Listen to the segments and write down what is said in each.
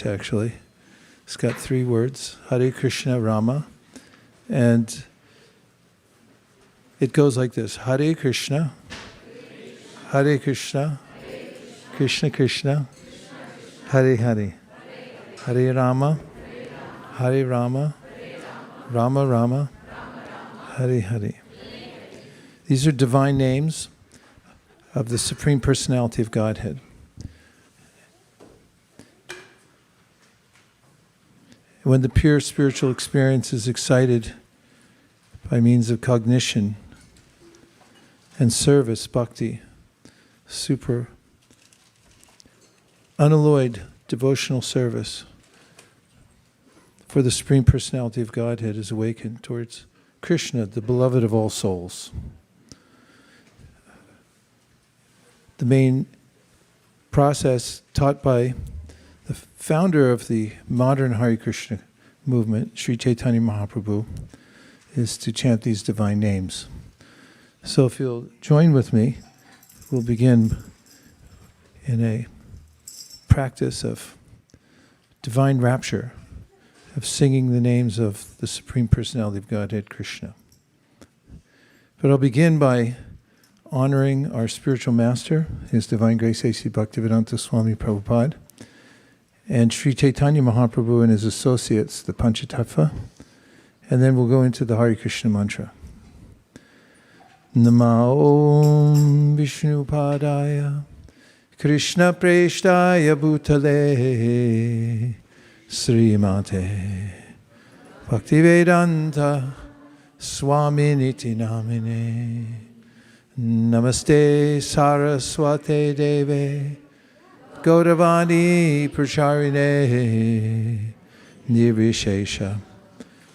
actually. It's got 3 words, Hare Krishna Rama. And it goes like this, Hare Krishna, Hare Krishna, Krishna Krishna, Hare Hare, Hare Rama, Hare Rama, Rama Rama, Hare Hare. These are divine names of the Supreme Personality of Godhead. When the pure spiritual experience is excited by means of cognition and service, bhakti, super unalloyed devotional service for the Supreme Personality of Godhead is awakened towards Krishna, the beloved of all souls. The main process taught by the founder of the modern Hare Krishna movement, Sri Chaitanya Mahaprabhu, is to chant these divine names. So if you'll join with me, we'll begin in a practice of divine rapture, of singing the names of the Supreme Personality of Godhead, Krishna. But I'll begin by honoring our spiritual master, His Divine Grace A.C. Bhaktivedanta Swami Prabhupada, and Sri Chaitanya Mahaprabhu and his associates, the Panchatattva, and then we'll go into the Hare Krishna mantra. Nama Om Vishnu Padaya Krishna Preshtaya Bhutale Srimate Bhaktivedanta Swaminiti Namine Namaste Saraswate Deve Gauravani Pracharine Nirvishesha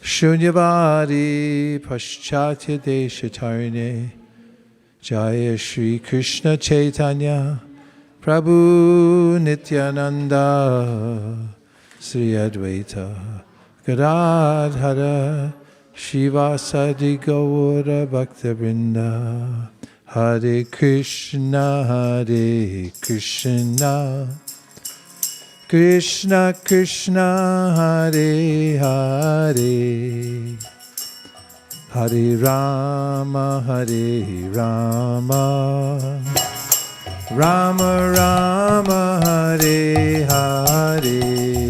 Shunyavadi Paschatya Deshatarine Jaya Shri Krishna Chaitanya Prabhu Nityananda Sri Advaita Gadadhara Shivasadi Gaura Bhaktabrinda Hare Krishna Krishna Krishna Hare Hare Hare Rama Rama Rama Hare Hare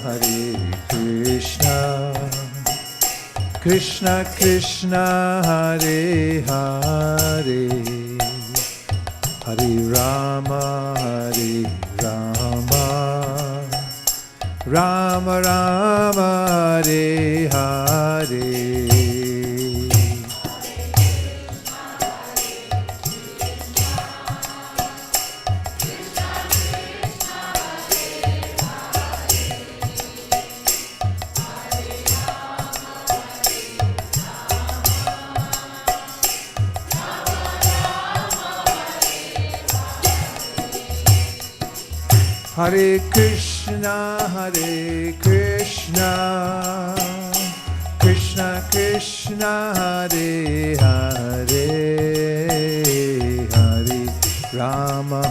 Hare Krishna, Krishna Krishna, Hare Hare, Hare Rama, Rama Rama, Hare Hare. Hare Krishna, Krishna Krishna, Hare Hare, Hare Rama,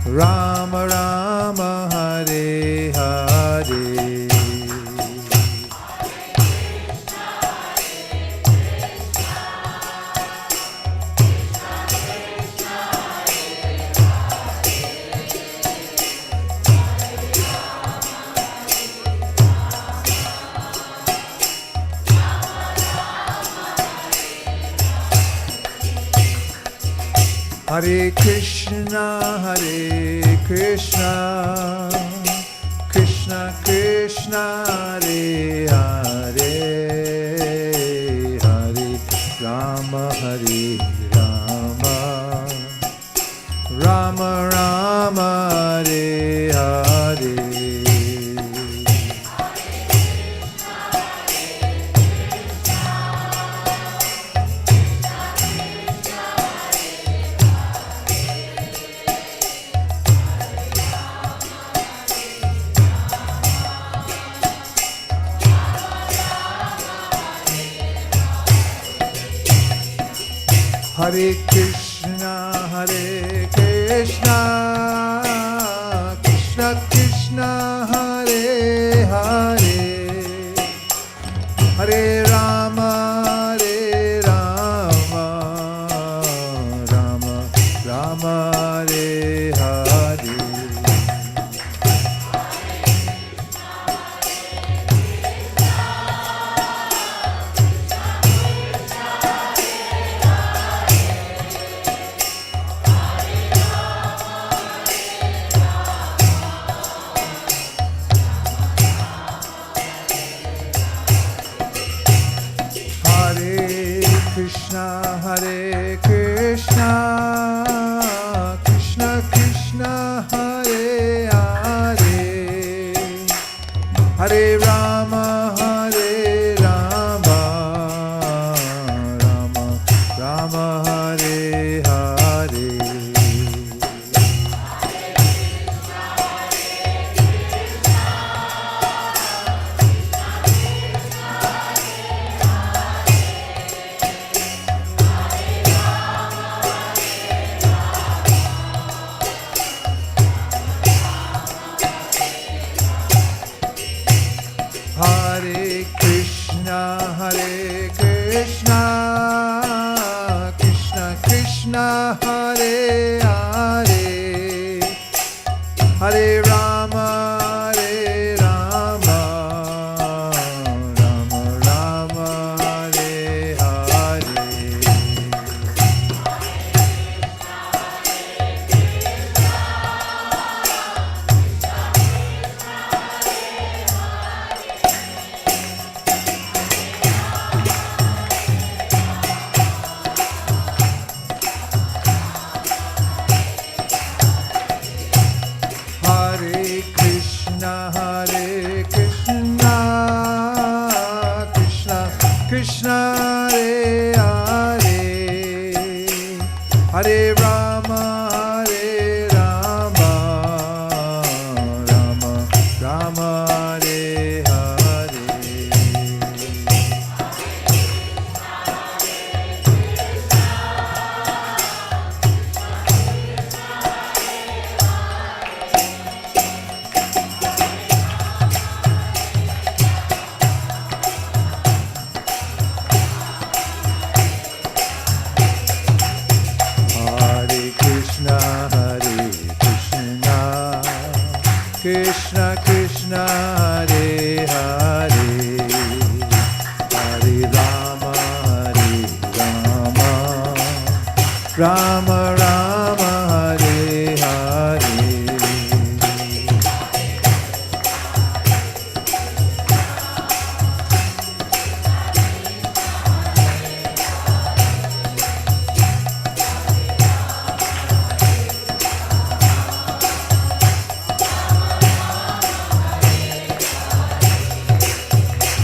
Rama Rama, Hare Hare. Hare Krishna, Krishna Krishna, Hare Hare, Hare Rama, Rama Rama, Hare Hare. Hare Krishna, Krishna Krishna, Hare Hare, Hare Rama, Rama Rama, Hare Hare. Krishna, Krishna Krishna, Hare Hare, Hare Rama, Rama Rama, Hare Hare. Hare Krishna, Krishna Krishna, Hare Hare, Hare Rama, Rama Rama, Hare Hare. Krishna, Hare Hare, Hare Rama, Rama Rama, Hare Hare. Krishna Krishna, Hare Hare, Hare Rama, Rama Rama, Hare Hare.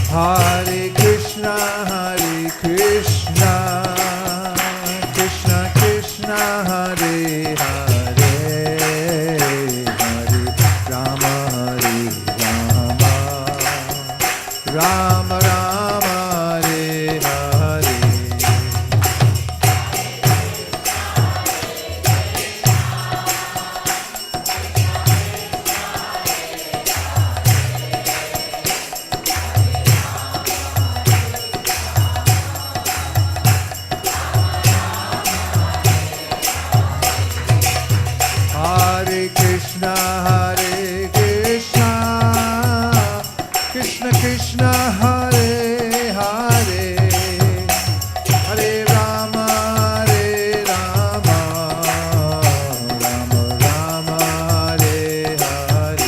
Hare Krishna, Krishna Krishna, Hare Hare, Hare Rama, Rama Rama, Hare Hare. Hare Krishna, Krishna Krishna, Hare Hare, Hare Rama, Rama Rama, Hare Hare.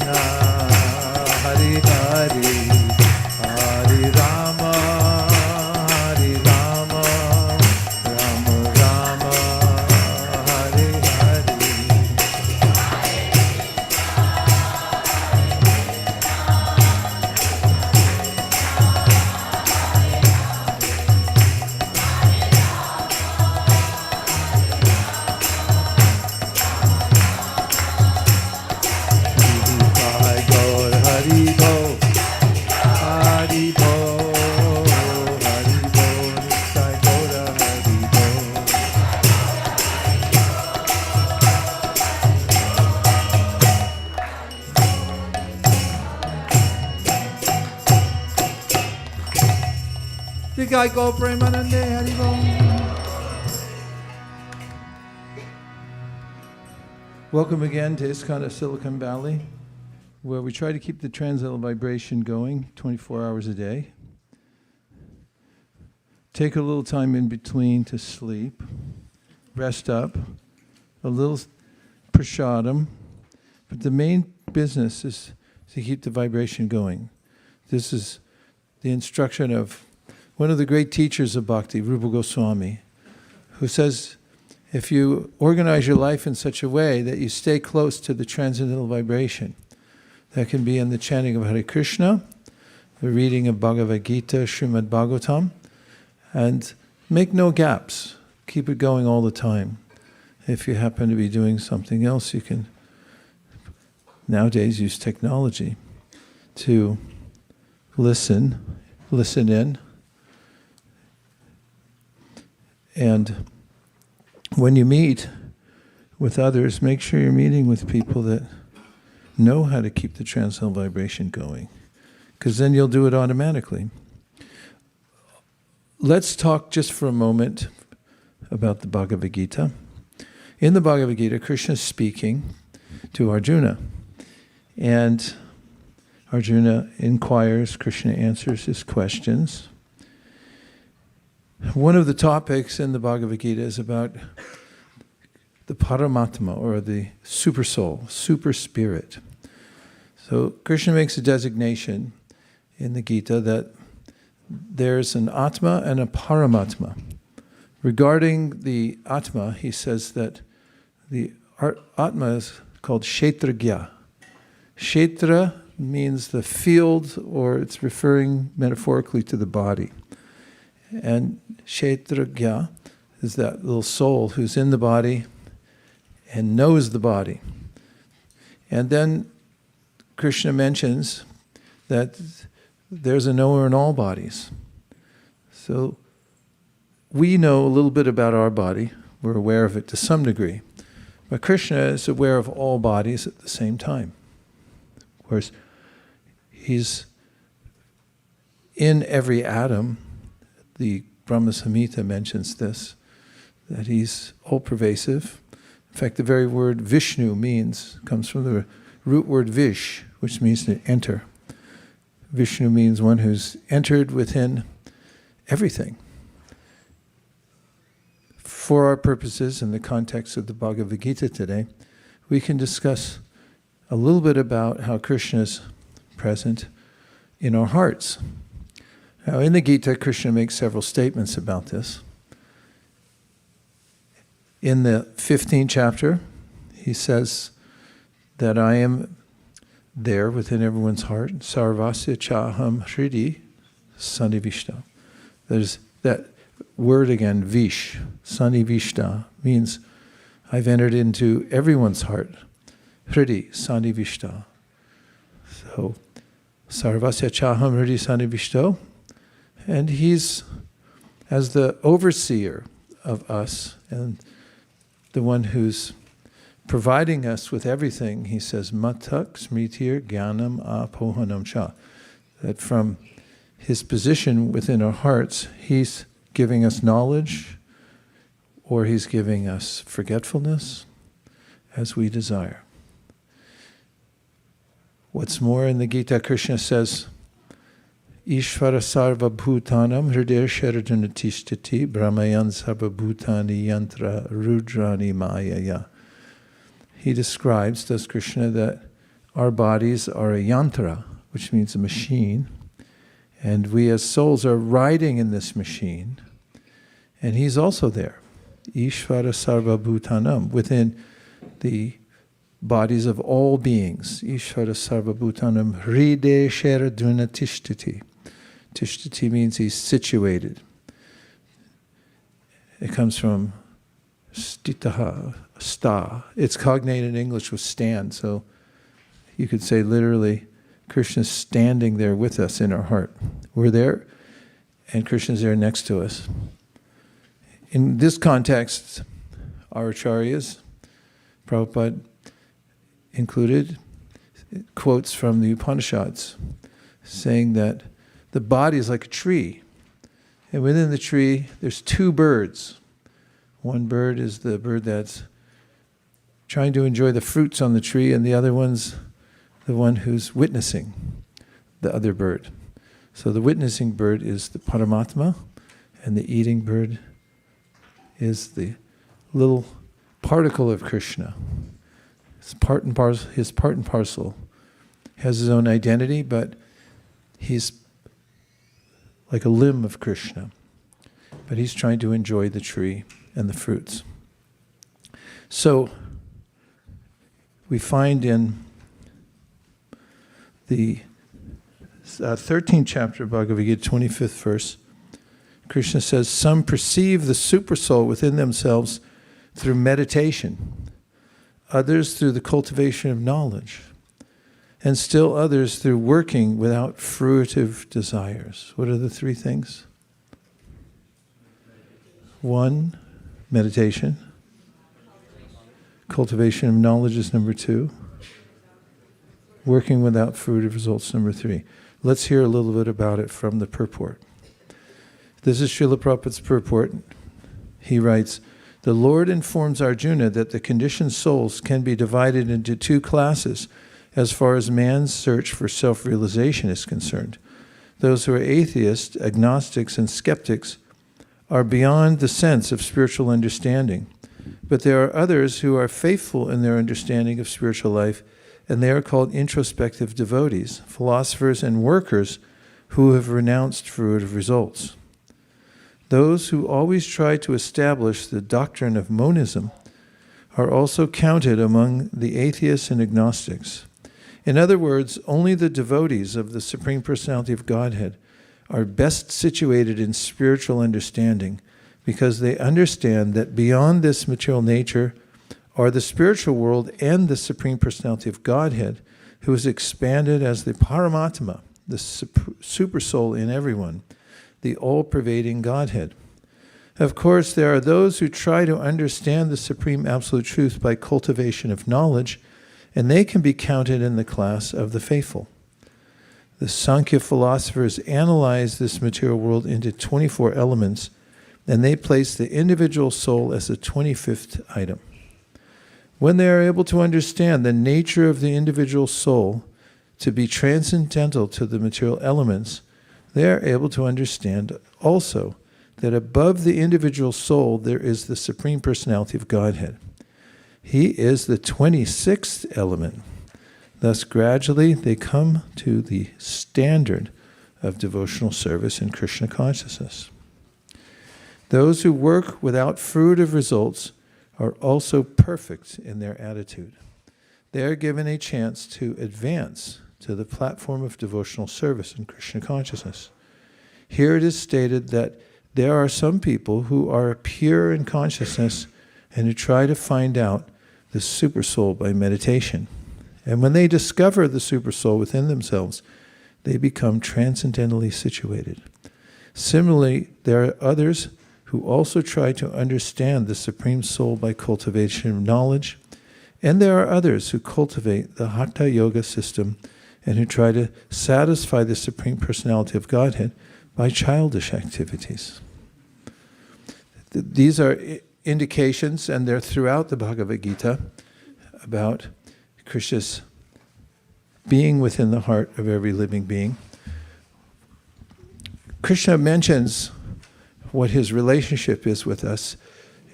Hari Hari, Hari Rama, Hari Rama, Rama Rama, Hari Hari. Go Premanande Haribo. Welcome again to ISKCON of Silicon Valley, where we try to keep the transcendental vibration going 24 hours a day. Take a little time in between to sleep, rest up, a little prasadam, but the main business is to keep the vibration going. This is the instruction of one of the great teachers of Bhakti, Rupa Goswami, who says, if you organize your life in such a way that you stay close to the transcendental vibration, that can be in the chanting of Hare Krishna, the reading of Bhagavad Gita, Srimad Bhagavatam, and make no gaps. Keep it going all the time. If you happen to be doing something else, you can nowadays use technology to listen in. And when you meet with others, make sure you're meeting with people that know how to keep the transcendental vibration going, because then you'll do it automatically. Let's talk just for a moment about the Bhagavad Gita. In the Bhagavad Gita, Krishna is speaking to Arjuna, and Arjuna inquires, Krishna answers his questions. One of the topics in the Bhagavad Gita is about the Paramatma, or the Supersoul, super spirit. So Krishna makes a designation in the Gita that there's an Atma and a Paramatma. Regarding the Atma, he says that the Atma is called Kshetragya. Kshetra means the field, or it's referring metaphorically to the body. And Kshetragya is that little soul who's in the body and knows the body. And then Krishna mentions that there's a knower in all bodies. So we know a little bit about our body. We're aware of it to some degree. But Krishna is aware of all bodies at the same time. Of course, he's in every atom. The Brahma Samhita mentions this, that he's all-pervasive. In fact, the very word Vishnu comes from the root word Vish, which means to enter. Vishnu means one who's entered within everything. For our purposes, in the context of the Bhagavad Gita today, we can discuss a little bit about how Krishna is present in our hearts. Now, in the Gita, Krishna makes several statements about this. In the 15th chapter, he says that I am there within everyone's heart. Sarvasya chaham hridi sannivishta. There's that word again, vish, sannivishta, means I've entered into everyone's heart. Hridi sannivishta. So, sarvasya chaham hridi sannivishto. And he's, as the overseer of us and the one who's providing us with everything, he says, matak smritir jnanam apohanam cha. That from his position within our hearts, he's giving us knowledge, or he's giving us forgetfulness as we desire. What's more, in the Gita, Krishna says, Ishvara sarva bhutanam hridaya sharadunatistati brahmayan sarva bhutani yantra rudrani mayaya. He describes, does Krishna, that our bodies are a yantra, which means a machine, and we as souls are riding in this machine, and he's also there. Ishvara sarva bhutanam, within the bodies of all beings. Ishvara sarva bhutanam hride sharaduna tishtiti. Tishtiti means he's situated. It comes from stitaha, sta. It's cognate in English with stand, so you could say literally, Krishna's standing there with us in our heart. We're there, and Krishna's there next to us. In this context, our acharyas, Prabhupada included quotes from the Upanishads saying that the body is like a tree, and within the tree there's two birds. One bird is the bird that's trying to enjoy the fruits on the tree, and the other one's the one who's witnessing the other bird. So the witnessing bird is the Paramatma, and the eating bird is the little particle of Krishna. It's part and parcel, his part and parcel. Has his own identity, but he's like a limb of Krishna. But he's trying to enjoy the tree and the fruits. So we find in the 13th chapter of Bhagavad Gita, 25th verse, Krishna says, some perceive the Supersoul within themselves through meditation, others through the cultivation of knowledge, and still others through working without fruitive desires. What are the three things? 1, meditation. Cultivation of knowledge is number 2. Working without fruitive results, number 3. Let's hear a little bit about it from the purport. This is Srila Prabhupada's purport. He writes, the Lord informs Arjuna that the conditioned souls can be divided into 2 classes as far as man's search for self-realization is concerned. Those who are atheists, agnostics, and skeptics are beyond the sense of spiritual understanding. But there are others who are faithful in their understanding of spiritual life, and they are called introspective devotees, philosophers, and workers who have renounced fruitive results. Those who always try to establish the doctrine of monism are also counted among the atheists and agnostics. In other words, only the devotees of the Supreme Personality of Godhead are best situated in spiritual understanding because they understand that beyond this material nature are the spiritual world and the Supreme Personality of Godhead, who is expanded as the Paramatma, the Supersoul in everyone, the all-pervading Godhead. Of course, there are those who try to understand the Supreme Absolute Truth by cultivation of knowledge, and they can be counted in the class of the faithful. The Sankhya philosophers analyze this material world into 24 elements, and they place the individual soul as the 25th item. When they are able to understand the nature of the individual soul to be transcendental to the material elements, they are able to understand also that above the individual soul there is the Supreme Personality of Godhead. He is the 26th element. Thus, gradually, they come to the standard of devotional service in Krishna consciousness. Those who work without fruitive results are also perfect in their attitude. They are given a chance to advance to the platform of devotional service in Krishna consciousness. Here it is stated that there are some people who are pure in consciousness and who try to find out the Supersoul by meditation. And when they discover the Supersoul within themselves, they become transcendentally situated. Similarly, there are others who also try to understand the Supreme Soul by cultivation of knowledge, and there are others who cultivate the Hatha Yoga system and who try to satisfy the Supreme Personality of Godhead by childish activities. These are indications, and they're throughout the Bhagavad Gita, about Krishna's being within the heart of every living being. Krishna mentions what his relationship is with us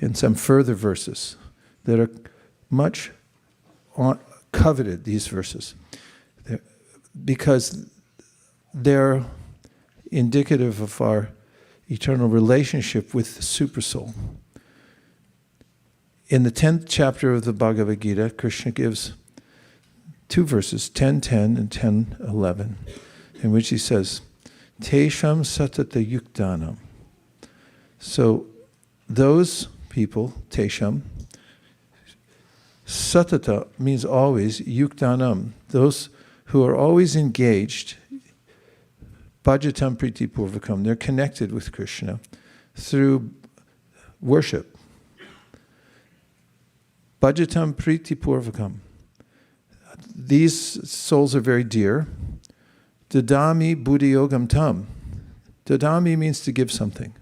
in some further verses that are much coveted, these verses. because they're indicative of our eternal relationship with the Supersoul. In the 10th chapter of the Bhagavad Gita, Krishna gives two verses, 10:10 and 10:11, in which he says, Tesham satata yuktanam. So those people, Tesham, satata means always, yuktanam, those who are always engaged, bhajatam priti purvakam, they're connected with Krishna through worship. Bhajatam priti purvakam. These souls are very dear. Dadami buddhi yogam tam. Dadami means to give something.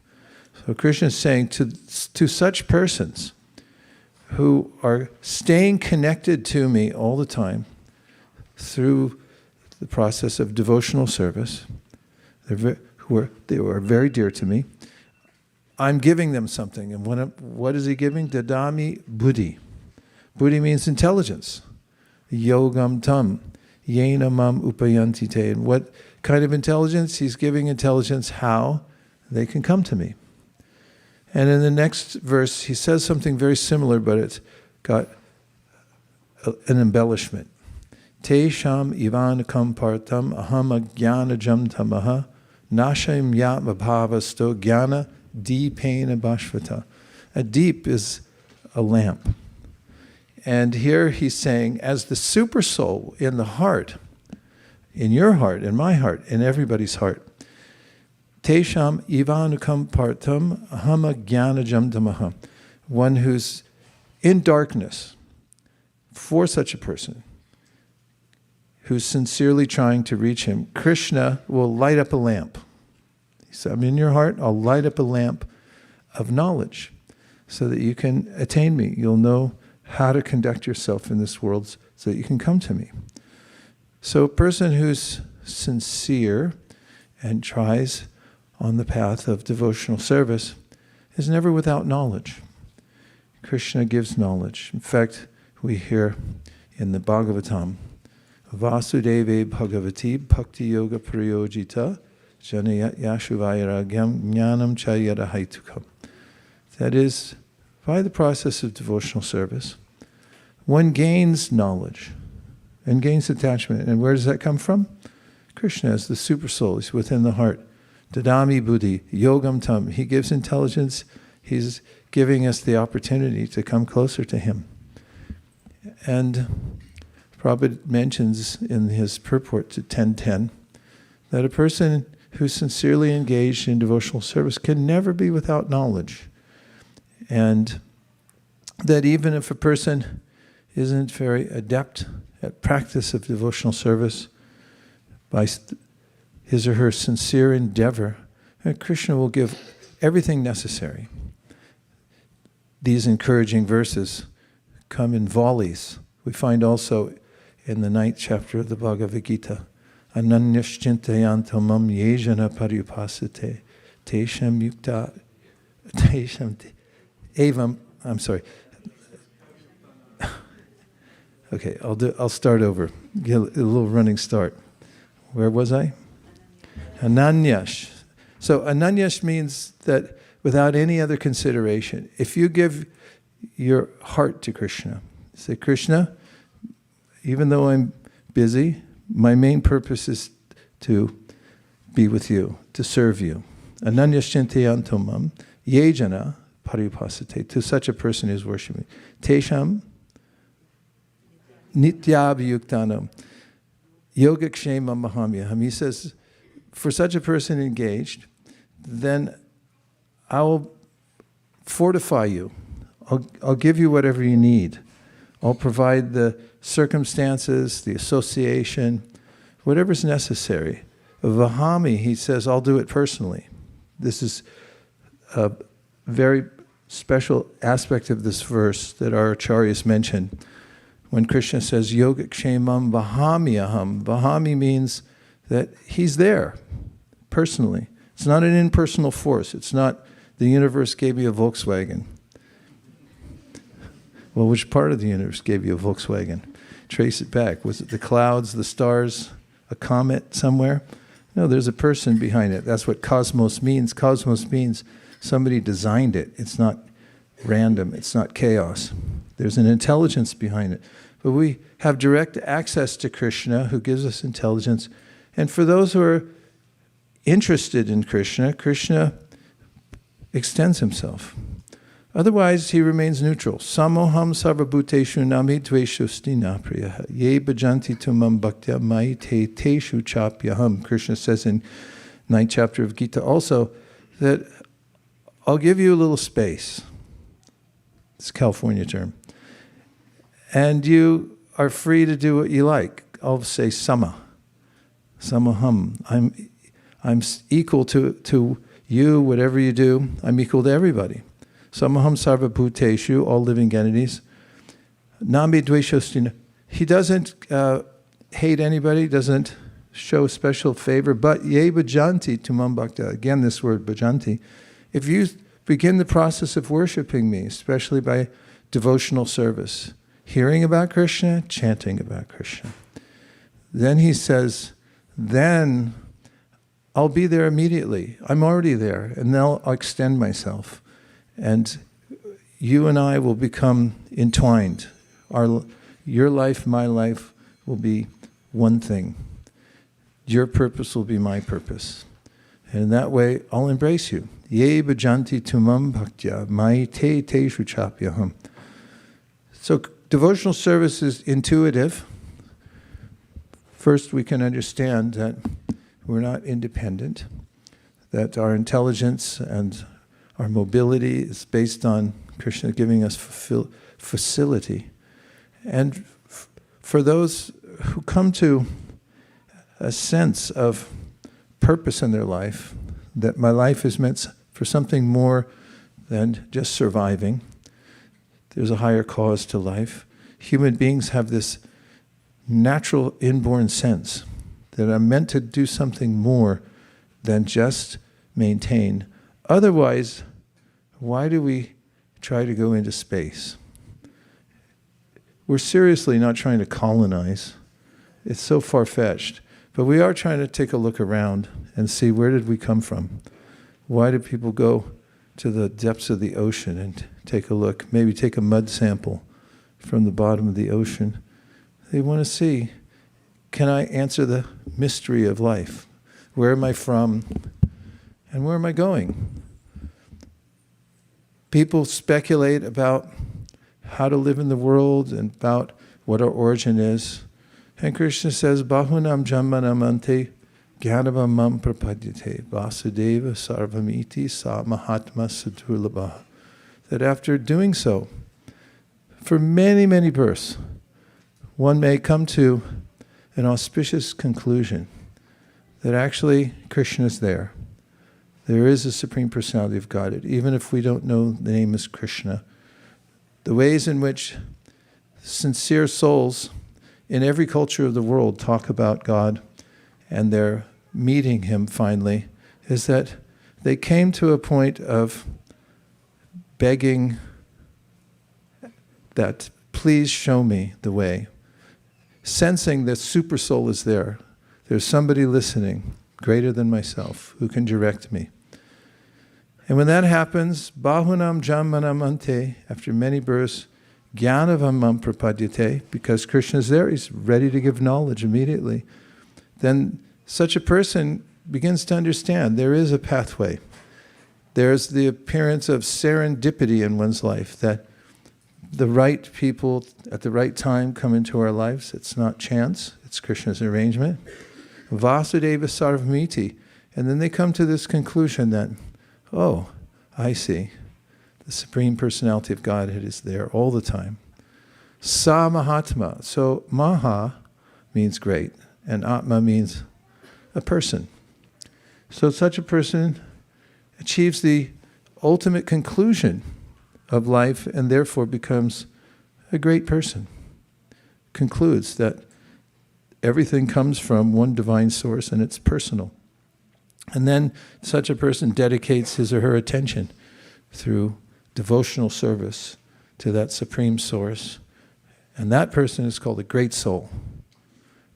So Krishna is saying to such persons who are staying connected to me all the time through the process of devotional service, they are very dear to me, I'm giving them something. And what is he giving? Dadami buddhi. Buddhi means intelligence. Yogam tam. Yena mam upayanti te. And what kind of intelligence? He's giving intelligence how they can come to me. And in the next verse, he says something very similar, but it's got an embellishment. Te sham ivan kampartam aham agyanajam tamaha nasham yatma bhavasto gyana deepena bhashvata. A deep is a lamp. And here he's saying, as the Supersoul in the heart, in your heart, in my heart, in everybody's heart, Tesham ivanukam partam ahama jnanajam tamaha, one who's in darkness, for such a person, who's sincerely trying to reach him, Krishna will light up a lamp. He said, I'm in your heart, I'll light up a lamp of knowledge so that you can attain me. You'll know how to conduct yourself in this world so that you can come to me. So a person who's sincere and tries on the path of devotional service is never without knowledge. Krishna gives knowledge. In fact, we hear in the Bhagavatam, Vasudeve Bhagavati Bhakti Yoga Prayojita Janayat Yashuvairagyam Jnanam Chayara Haitukam. That is, by the process of devotional service, one gains knowledge and gains attachment. And where does that come from? Krishna is the Supersoul. He's within the heart. Dadami buddhi, yogam tam. He gives intelligence. He's giving us the opportunity to come closer to him. And Prabhupada mentions in his purport to 10:10 that a person who's sincerely engaged in devotional service can never be without knowledge. And that even if a person isn't very adept at practice of devotional service, by his or her sincere endeavor, Krishna will give everything necessary. These encouraging verses come in volleys. We find also in the 9th chapter of the Bhagavad Gita, Ananyaschintayantam mam yejana paripasate tesham yukta tesham evam. I'm sorry. Okay, I'll start over. Get a little running start. Where was I? Ananyash. So ananyash means that without any other consideration, if you give your heart to Krishna, say, Krishna, even though I'm busy, my main purpose is to be with you, to serve you. Ananyaschintayantamam yejana paripasate. To such a person who's worshiping. Tesham nityabhyuktanam yogakshema mahamyaham. He says, for such a person engaged, then I will fortify you. I'll give you whatever you need. I'll provide the circumstances, the association, whatever's necessary. Vahami, he says, I'll do it personally. This is a very special aspect of this verse that our acharyas mentioned. When Krishna says, Yogakshemam Vahamyaham, Vahami means that he's there, personally. It's not an impersonal force. It's not the universe gave you a Volkswagen. Well, which part of the universe gave you a Volkswagen? trace it back. Was it the clouds, the stars, a comet somewhere? No, there's a person behind it. That's what cosmos means. Cosmos means somebody designed it. It's not random. It's not chaos. There's an intelligence behind it. But we have direct access to Krishna, who gives us intelligence. And for those who are interested in Krishna, Krishna extends himself. Otherwise, he remains neutral. Samoham sarvabhuteshu nami dveshu stina priyaha ye bhajanti tumam bhaktya mai te teshu chapyaham. Krishna says in 9th chapter of Gita also that I'll give you a little space. It's a California term. And you are free to do what you like. I'll say samaham. I'm equal to you, whatever you do. I'm equal to everybody. Samaham sarva bhuteshu, all living entities. Nami dveshostina. He doesn't hate anybody, doesn't show special favor, but ye bhajanti tumam bhakta. Again, this word bhajanti. If you begin the process of worshiping me, especially by devotional service, hearing about Krishna, chanting about Krishna, then he says, then I'll be there immediately. I'm already there, and then I'll extend myself. And you and I will become entwined. Your life, my life will be one thing. Your purpose will be my purpose. And in that way, I'll embrace you. Ye bhajanti tumam bhaktya mai te teshu chapyaham. So devotional service is intuitive. First, we can understand that we're not independent, that our intelligence and our mobility is based on Krishna giving us facility. And for those who come to a sense of purpose in their life, that my life is meant for something more than just surviving, there's a higher cause to life. Human beings have this natural inborn sense that I'm meant to do something more than just maintain. Otherwise, why do we try to go into space? We're seriously not trying to colonize. It's so far-fetched. But we are trying to take a look around and see, where did we come from? Why do people go to the depths of the ocean and take a look, maybe take a mud sample from the bottom of the ocean? They want to see, can I answer the mystery of life? Where am I from? And where am I going? People speculate about how to live in the world and about what our origin is. And Krishna says, Bahunam Jammanamante Gyanavam Mam Prapadyate Vasudeva Sarvamiti Sa Mahatma Saturlabha. That after doing so, for many, many births, one may come to an auspicious conclusion that actually Krishna is there. There is a Supreme Personality of Godhead, even if we don't know the name is Krishna. The ways in which sincere souls in every culture of the world talk about God and their meeting Him finally is that they came to a point of begging that, please show me the way. Sensing that Supersoul is there. There's somebody listening, greater than myself, who can direct me. And when that happens, Bahunam Jammanam Ante, after many births, Gyanavam Prapadyate, because Krishna is there, he's ready to give knowledge immediately. Then such a person begins to understand there is a pathway. There's the appearance of serendipity in one's life, that the right people at the right time come into our lives. It's not chance, it's Krishna's arrangement. Vasudeva Sarvamiti. And then they come to this conclusion that, oh, I see. The Supreme Personality of Godhead is there all the time. Sa Mahatma. So Maha means great, and Atma means a person. So such a person achieves the ultimate conclusion of life and therefore becomes a great person. Concludes that everything comes from one divine source and it's personal. And then such a person dedicates his or her attention through devotional service to that supreme source And that person is called a great soul.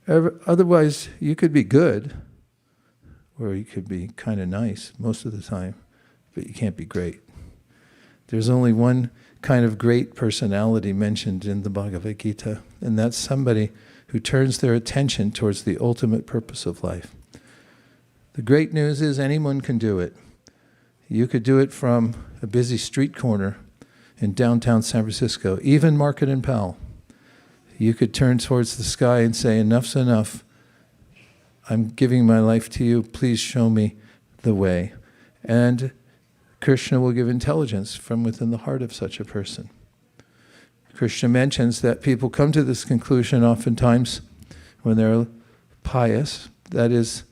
Otherwise, you could be good, or you could be kind of nice most of the time, but you can't be great. There's only one kind of great personality mentioned in the Bhagavad Gita, and that's somebody who turns their attention towards the ultimate purpose of life. The great news is anyone can do it. You could do it from a busy street corner in downtown San Francisco, even Market and Powell. You could turn towards the sky and say, enough's enough. I'm giving my life to you. Please show me the way. And Krishna will give intelligence from within the heart of such a person. Krishna mentions that people come to this conclusion oftentimes when they're pious. That is,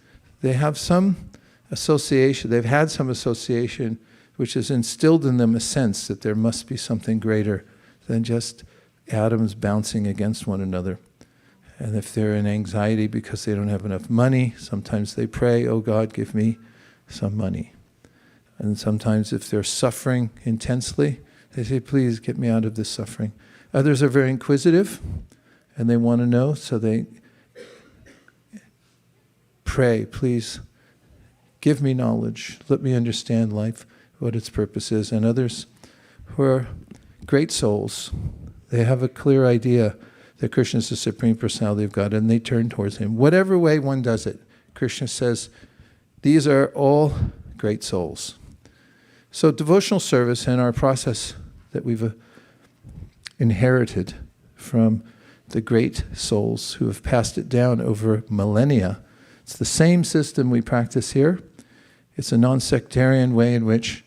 they have some association, they've had some association which has instilled in them a sense that there must be something greater than just atoms bouncing against one another. And if they're in anxiety because they don't have enough money, sometimes they pray, oh God, give me some money. And sometimes if they're suffering intensely, they say, please get me out of this suffering. Others are very inquisitive and they want to know, so they pray, please give me knowledge, let me understand life, what its purpose is. And others who are great souls, they have a clear idea that Krishna is the Supreme Personality of God, and they turn towards Him. Whatever way one does it, Krishna says, these are all great souls. So devotional service and our process that we've inherited from the great souls who have passed it down over millennia, it's the same system we practice here. It's a non-sectarian way in which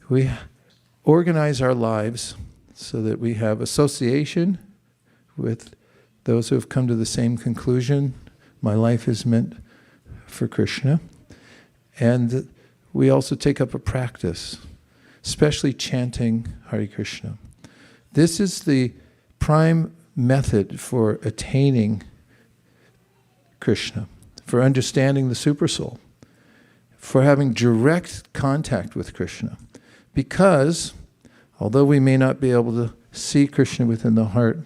we organize our lives so that we have association with those who have come to the same conclusion. My life is meant for Krishna. And we also take up a practice, especially chanting Hare Krishna. This is the prime method for attaining Krishna, for understanding the Supersoul, for having direct contact with Krishna. Because, although we may not be able to see Krishna within the heart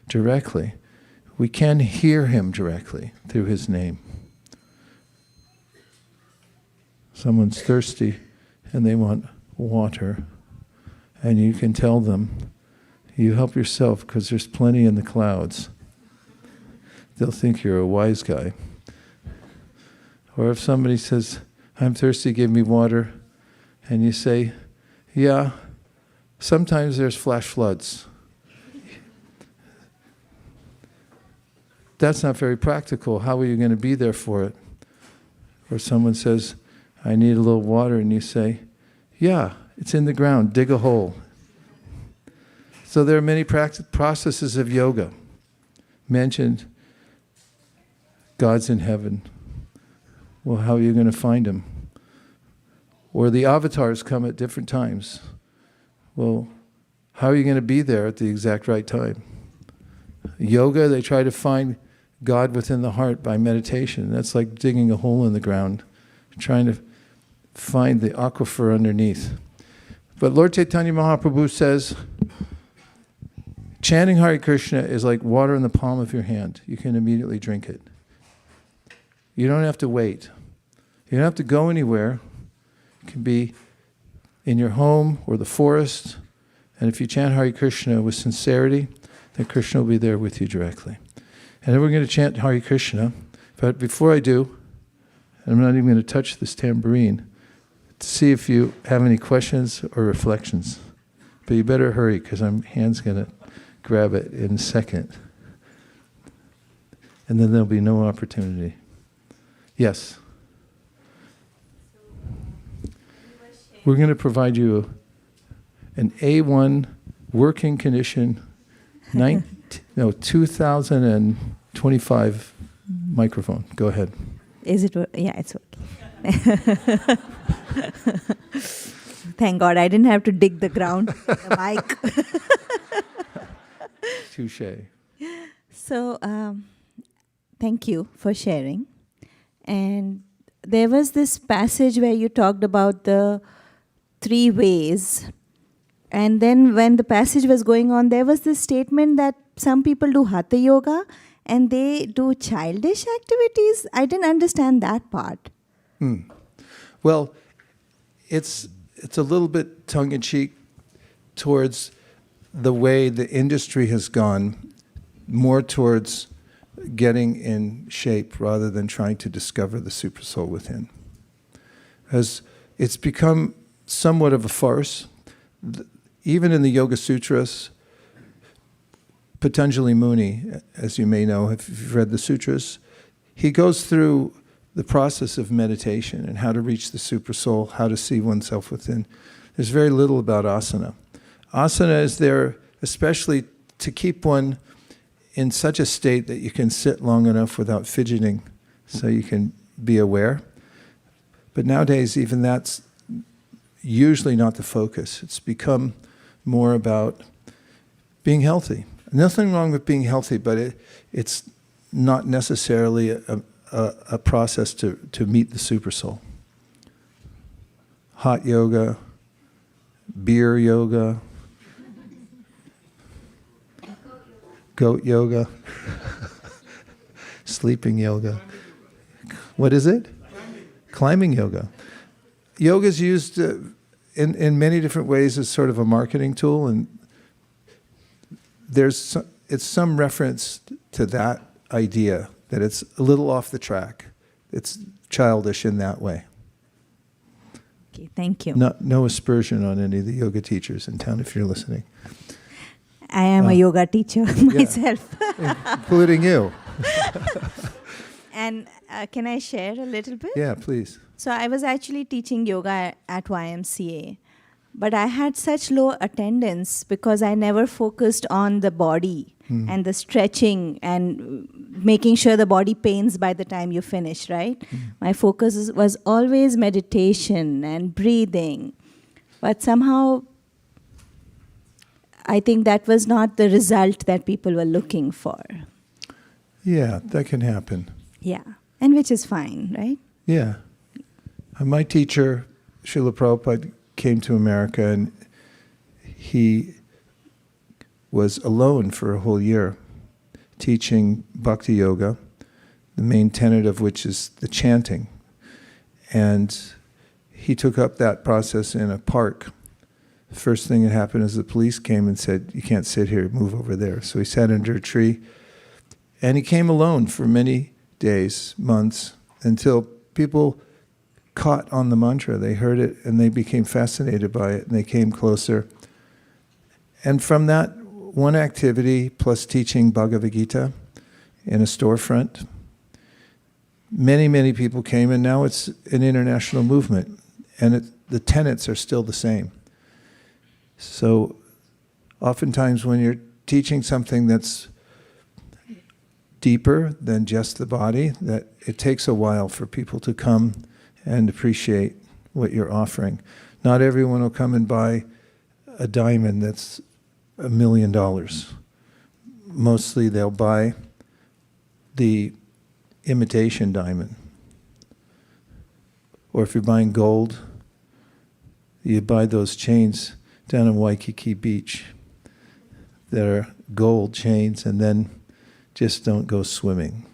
directly, we can hear Him directly through His name. Someone's thirsty and they want water, and you can tell them, you help yourself because there's plenty in the clouds. They'll think you're a wise guy. Or if somebody says, I'm thirsty, give me water, and you say, yeah, sometimes there's flash floods. That's not very practical. How are you going to be there for it? Or someone says, I need a little water, and you say, yeah, it's in the ground, dig a hole. So there are many processes of yoga mentioned. God's in heaven. Well, how are you going to find Him? Or the avatars come at different times. Well, how are you going to be there at the exact right time? Yoga, they try to find God within the heart by meditation. That's like digging a hole in the ground, trying to find the aquifer underneath. But Lord Chaitanya Mahaprabhu says, chanting Hare Krishna is like water in the palm of your hand. You can immediately drink it. You don't have to wait. You don't have to go anywhere. It can be in your home or the forest. And if you chant Hare Krishna with sincerity, then Krishna will be there with you directly. And then we're going to chant Hare Krishna. But before I do, I'm not even going to touch this tambourine to see if you have any questions or reflections. But you better hurry, because my hand's going to grab it in a second. And then there'll be no opportunity. Yes? We're going to provide you an A1 working condition 2025 microphone. Go ahead. Is it? Yeah, it's okay. Thank God I didn't have to dig the ground, the mic. Touché. So, thank you for sharing. And there was this passage where you talked about the 3 ways And then when the passage was going on, there was this statement that some people do hatha yoga and they do childish activities. I didn't understand that part. Well, it's a little bit tongue-in-cheek towards the way the industry has gone more towards getting in shape rather than trying to discover the Supersoul within. As it's become somewhat of a farce. Even in the Yoga Sutras, Patanjali Muni, as you may know, if you've read the sutras, he goes through the process of meditation and how to reach the Supersoul, how to see oneself within. There's very little about asana. Asana is there especially to keep one in such a state that you can sit long enough without fidgeting, so you can be aware. But nowadays, even that's usually not the focus. It's become more about being healthy. Nothing wrong with being healthy, but it's not necessarily a process to meet the Supersoul. Hot yoga, beer yoga, goat yoga, sleeping yoga. What is it? Climbing yoga. Yoga is used in many different ways as sort of a marketing tool, and it's some reference to that idea, that it's a little off the track. It's childish in that way. Okay, thank you. No aspersion on any of the yoga teachers in town if you're listening. I am a yoga teacher myself. Including you. And can I share a little bit? Yeah, please. So I was actually teaching yoga at YMCA, but I had such low attendance because I never focused on the body and the stretching and making sure the body pains by the time you finish, right? My focus was always meditation and breathing. But somehow, I think that was not the result that people were looking for. Yeah, that can happen. Yeah, and which is fine, right? Yeah. My teacher, Srila Prabhupada, came to America, and he was alone for a whole year teaching bhakti yoga, the main tenet of which is the chanting. And he took up that process in a park. The first thing that happened is the police came and said, "You can't sit here, move over there." So he sat under a tree, and he came alone for many days, months, until people caught on the mantra. They heard it and they became fascinated by it, and they came closer. And from that one activity, plus teaching Bhagavad Gita in a storefront, many, many people came, and now it's an international movement, and the tenets are still the same. So oftentimes when you're teaching something that's deeper than just the body, that it takes a while for people to come and appreciate what you're offering. Not everyone will come and buy a diamond that's $1 million. Mostly they'll buy the imitation diamond. Or if you're buying gold, you buy those chains down in Waikiki Beach that are gold chains, and then just don't go swimming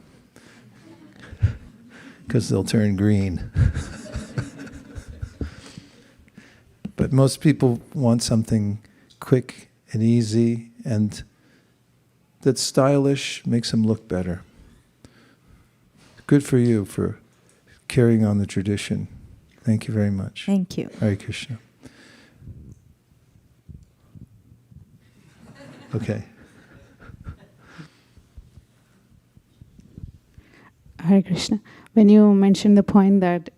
because they'll turn green. But most people want something quick and easy and that's stylish, makes them look better. Good for you for carrying on the tradition. Thank you very much. Thank you. Hare Krishna. Okay. Hare Krishna. When you mentioned the point that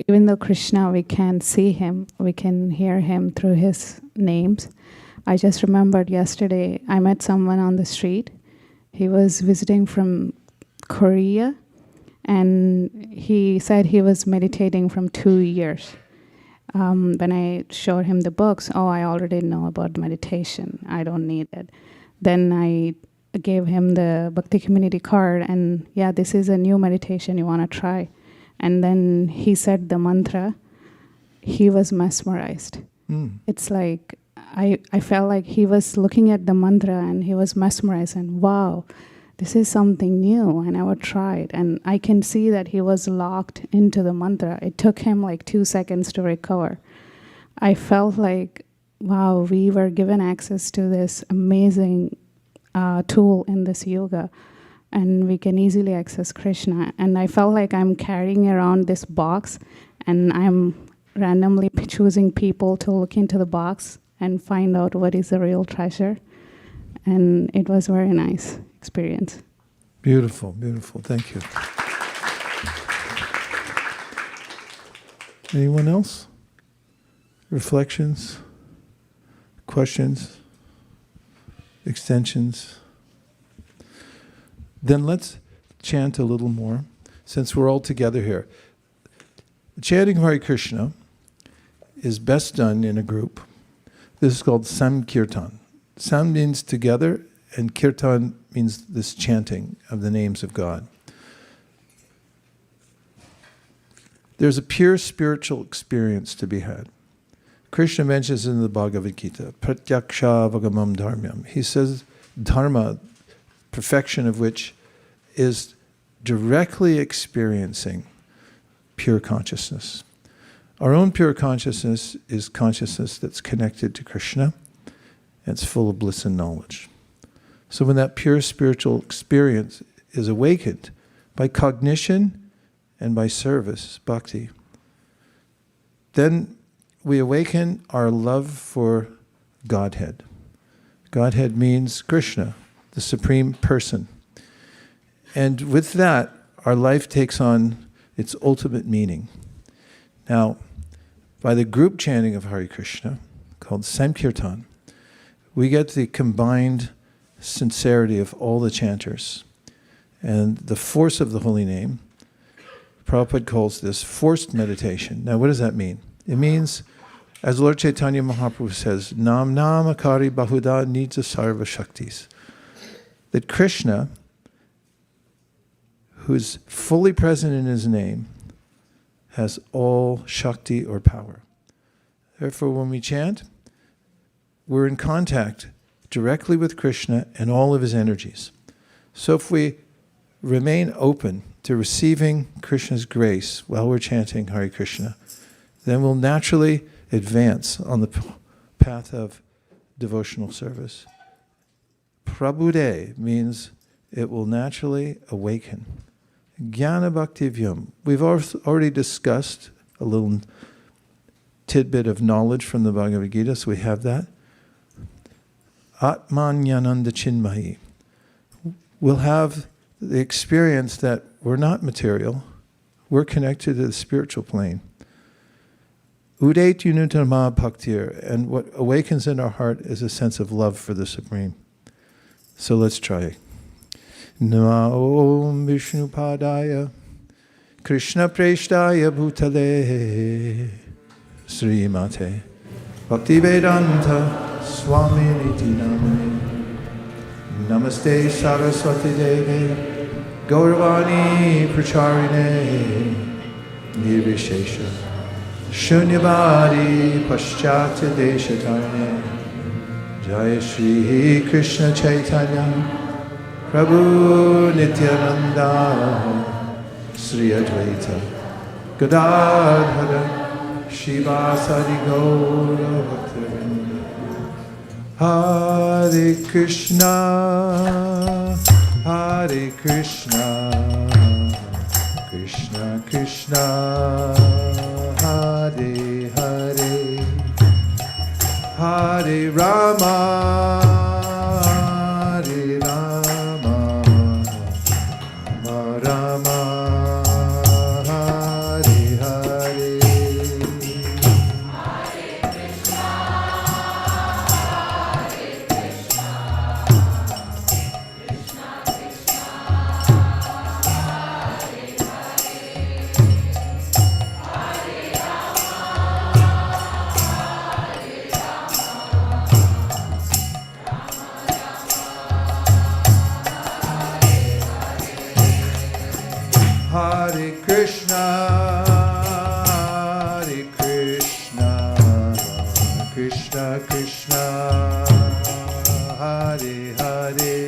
even though Krishna, we can see him, we can hear him through his names. I just remembered yesterday, I met someone on the street. He was visiting from Korea, and he said he was meditating from 2 years. When I showed him the books, I already know about meditation. I don't need it. Then I gave him the Bhakti Community card, and this is a new meditation you want to try. And then he said the mantra. He was mesmerized. It's like I felt like he was looking at the mantra and he was mesmerized and wow, this is something new. I never tried. And I can see that he was locked into the mantra. It took him like 2 seconds to recover. I felt like, wow, we were given access to this amazing tool in this yoga, and we can easily access Krishna. And I felt like I'm carrying around this box, and I'm randomly choosing people to look into the box and find out what is the real treasure. And it was a very nice experience. Beautiful, beautiful. Thank you. Anyone else? Reflections? Questions? Extensions? Then let's chant a little more, since we're all together here. The chanting of Hare Krishna is best done in a group. This is called Sankirtan. Sam means together, and kirtan means this chanting of the names of God. There's a pure spiritual experience to be had. Krishna mentions in the Bhagavad Gita, Pratyaksha Vagamam Dharmyam. He says dharma, perfection of which is directly experiencing pure consciousness. Our own pure consciousness is consciousness that's connected to Krishna, and it's full of bliss and knowledge. So when that pure spiritual experience is awakened by cognition and by service, bhakti, then we awaken our love for Godhead. Godhead means Krishna, the Supreme Person. And with that, our life takes on its ultimate meaning. Now, by the group chanting of Hare Krishna, called Sankirtan, we get the combined sincerity of all the chanters and the force of the holy name. Prabhupada calls this forced meditation. Now, what does that mean? It means, as Lord Chaitanya Mahaprabhu says, Nam Nam Akari Bahuda Nija Sarva Shaktis, that Krishna, who's fully present in his name, has all Shakti or power. Therefore, when we chant, we're in contact directly with Krishna and all of his energies. So if we remain open to receiving Krishna's grace while we're chanting Hare Krishna, then we'll naturally advance on the path of devotional service. Prabude means it will naturally awaken. Jnana Bhaktivyam. We've already discussed a little tidbit of knowledge from the Bhagavad Gita, so we have that. Atmanyananda Chinmahi. We'll have the experience that we're not material, we're connected to the spiritual plane. Udait Yunutama Bhaktir, and what awakens in our heart is a sense of love for the Supreme. So let's try. Nama Om Vishnu Padaya Krishna Preshtaya Bhutale Sri Mate Bhaktivedanta Swami Niti Namane Namaste Saraswati Deve Gauravani Pracharine Nirvishesha Shunyavadi Paschatya Deshatarne Jaya Shri Krishna Chaitanya Prabhu Nityananda Sri Advaita Gadadhara Shivasadi Gaura Bhaktivinoda Hare Krishna Hare Krishna Krishna Krishna Hare Hare Hare Rama Hare Rama Rama Rama Hare Hare Hare Krishna, Krishna Krishna, Hare Hare,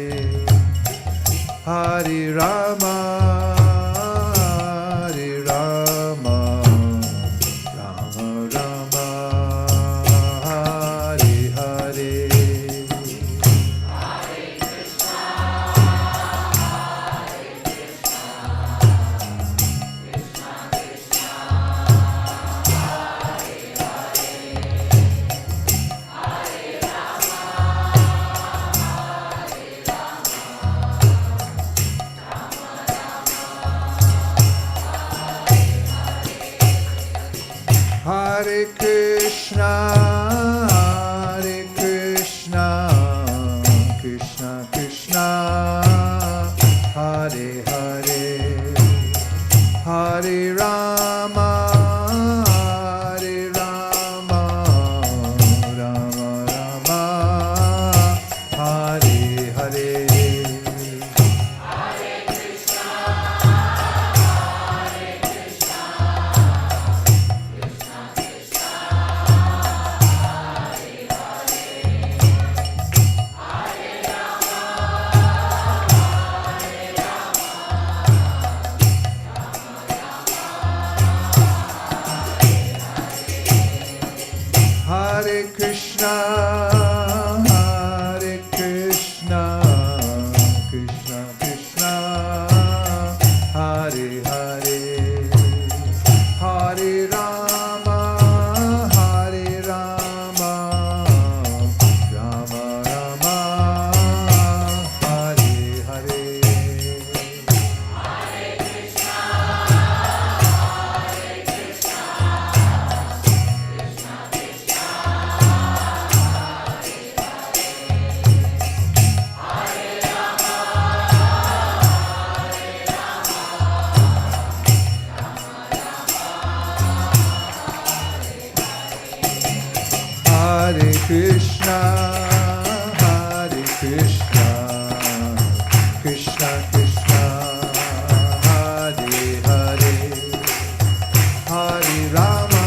Hare Rama, Hare Rama, Rama Rama, Hare Hare. Hare Krishna, Krishna Krishna, Hare Hare, Hare Rama, Rama Rama, Hare Hare. Hare Krishna, Krishna Krishna, Hare Hare, Hare Rama, Rama Rama, Hare Hare. Hare Krishna, Krishna Krishna, Hare Hare, Hare Rama,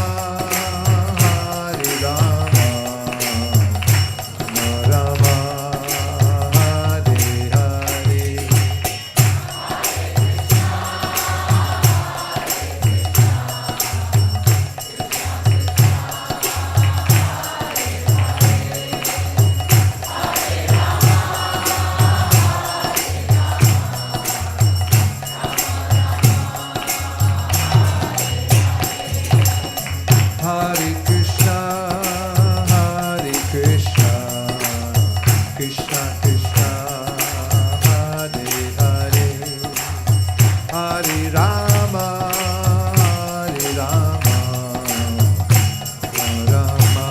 Rama Rama, Hare Hare. Hare Krishna, Krishna Krishna, Hare Hare, Hare Rama, Rama Rama,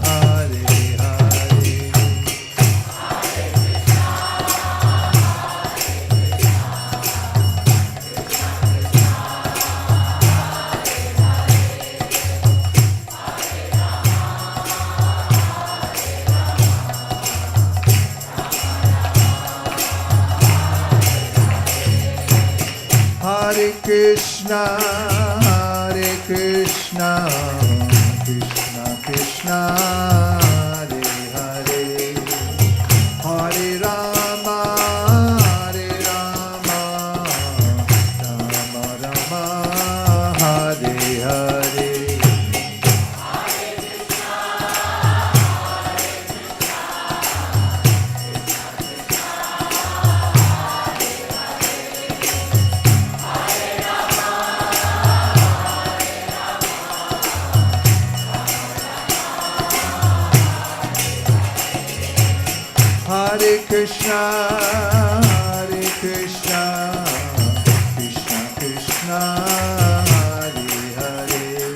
Hare Hare. Hare Krishna, Krishna Krishna, Hare Hare, Hare Rama, Rama Rama, Hare Hare. Hare Krishna, Krishna Krishna, Hare Hare,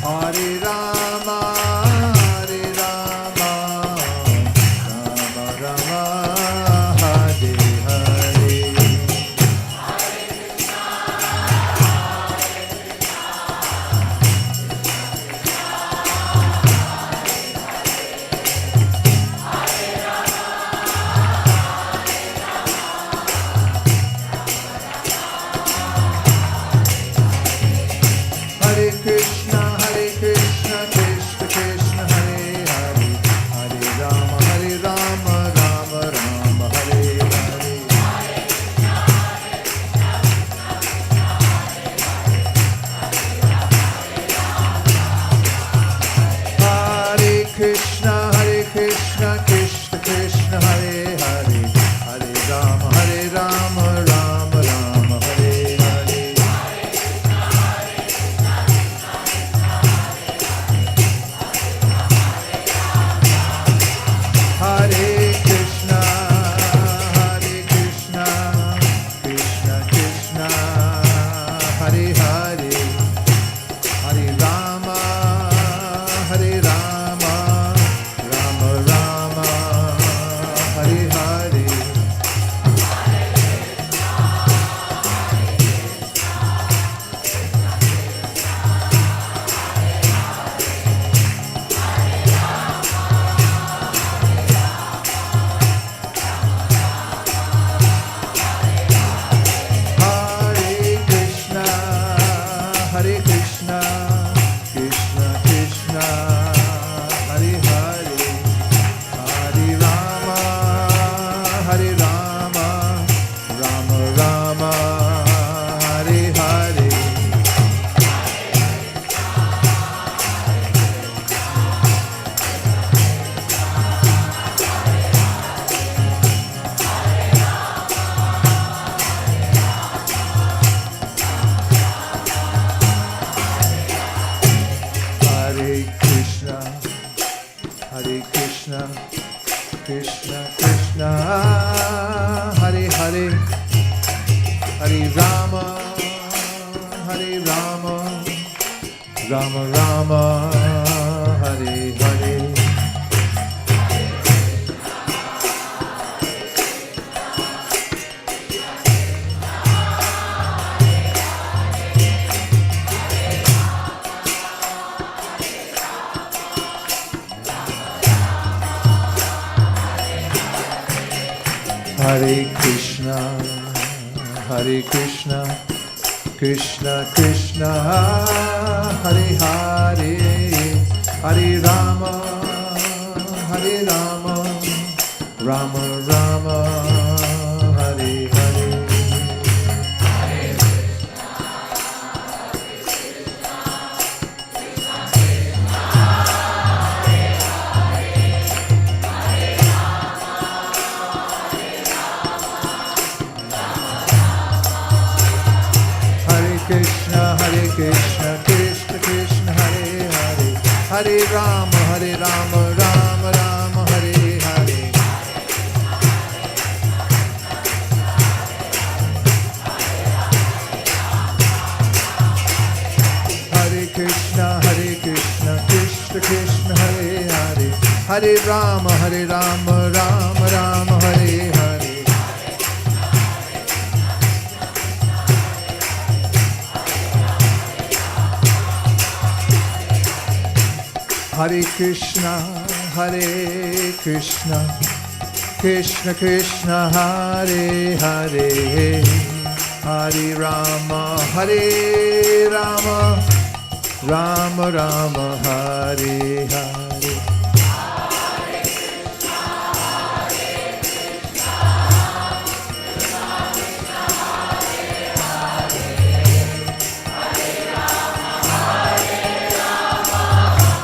Hare Rama, Rama Rama, Hare Hare. Krishna Krishna Hare Hare Hare Rama Hare Rama Rama Rama Hare Hare Hare Krishna, Krishna Krishna, Hare Hare, Hare Rama, Rama Rama, Hare Hare. Krishna, Krishna Krishna, Hare Hare, Hare Rama, Rama Rama, Hare Hare. Hare Krishna, Krishna Krishna, Hare Hare, Hare Rama, Rama Rama, Hare Hare. Hare Krishna, Krishna Krishna, Hare Hare, Hare Rama,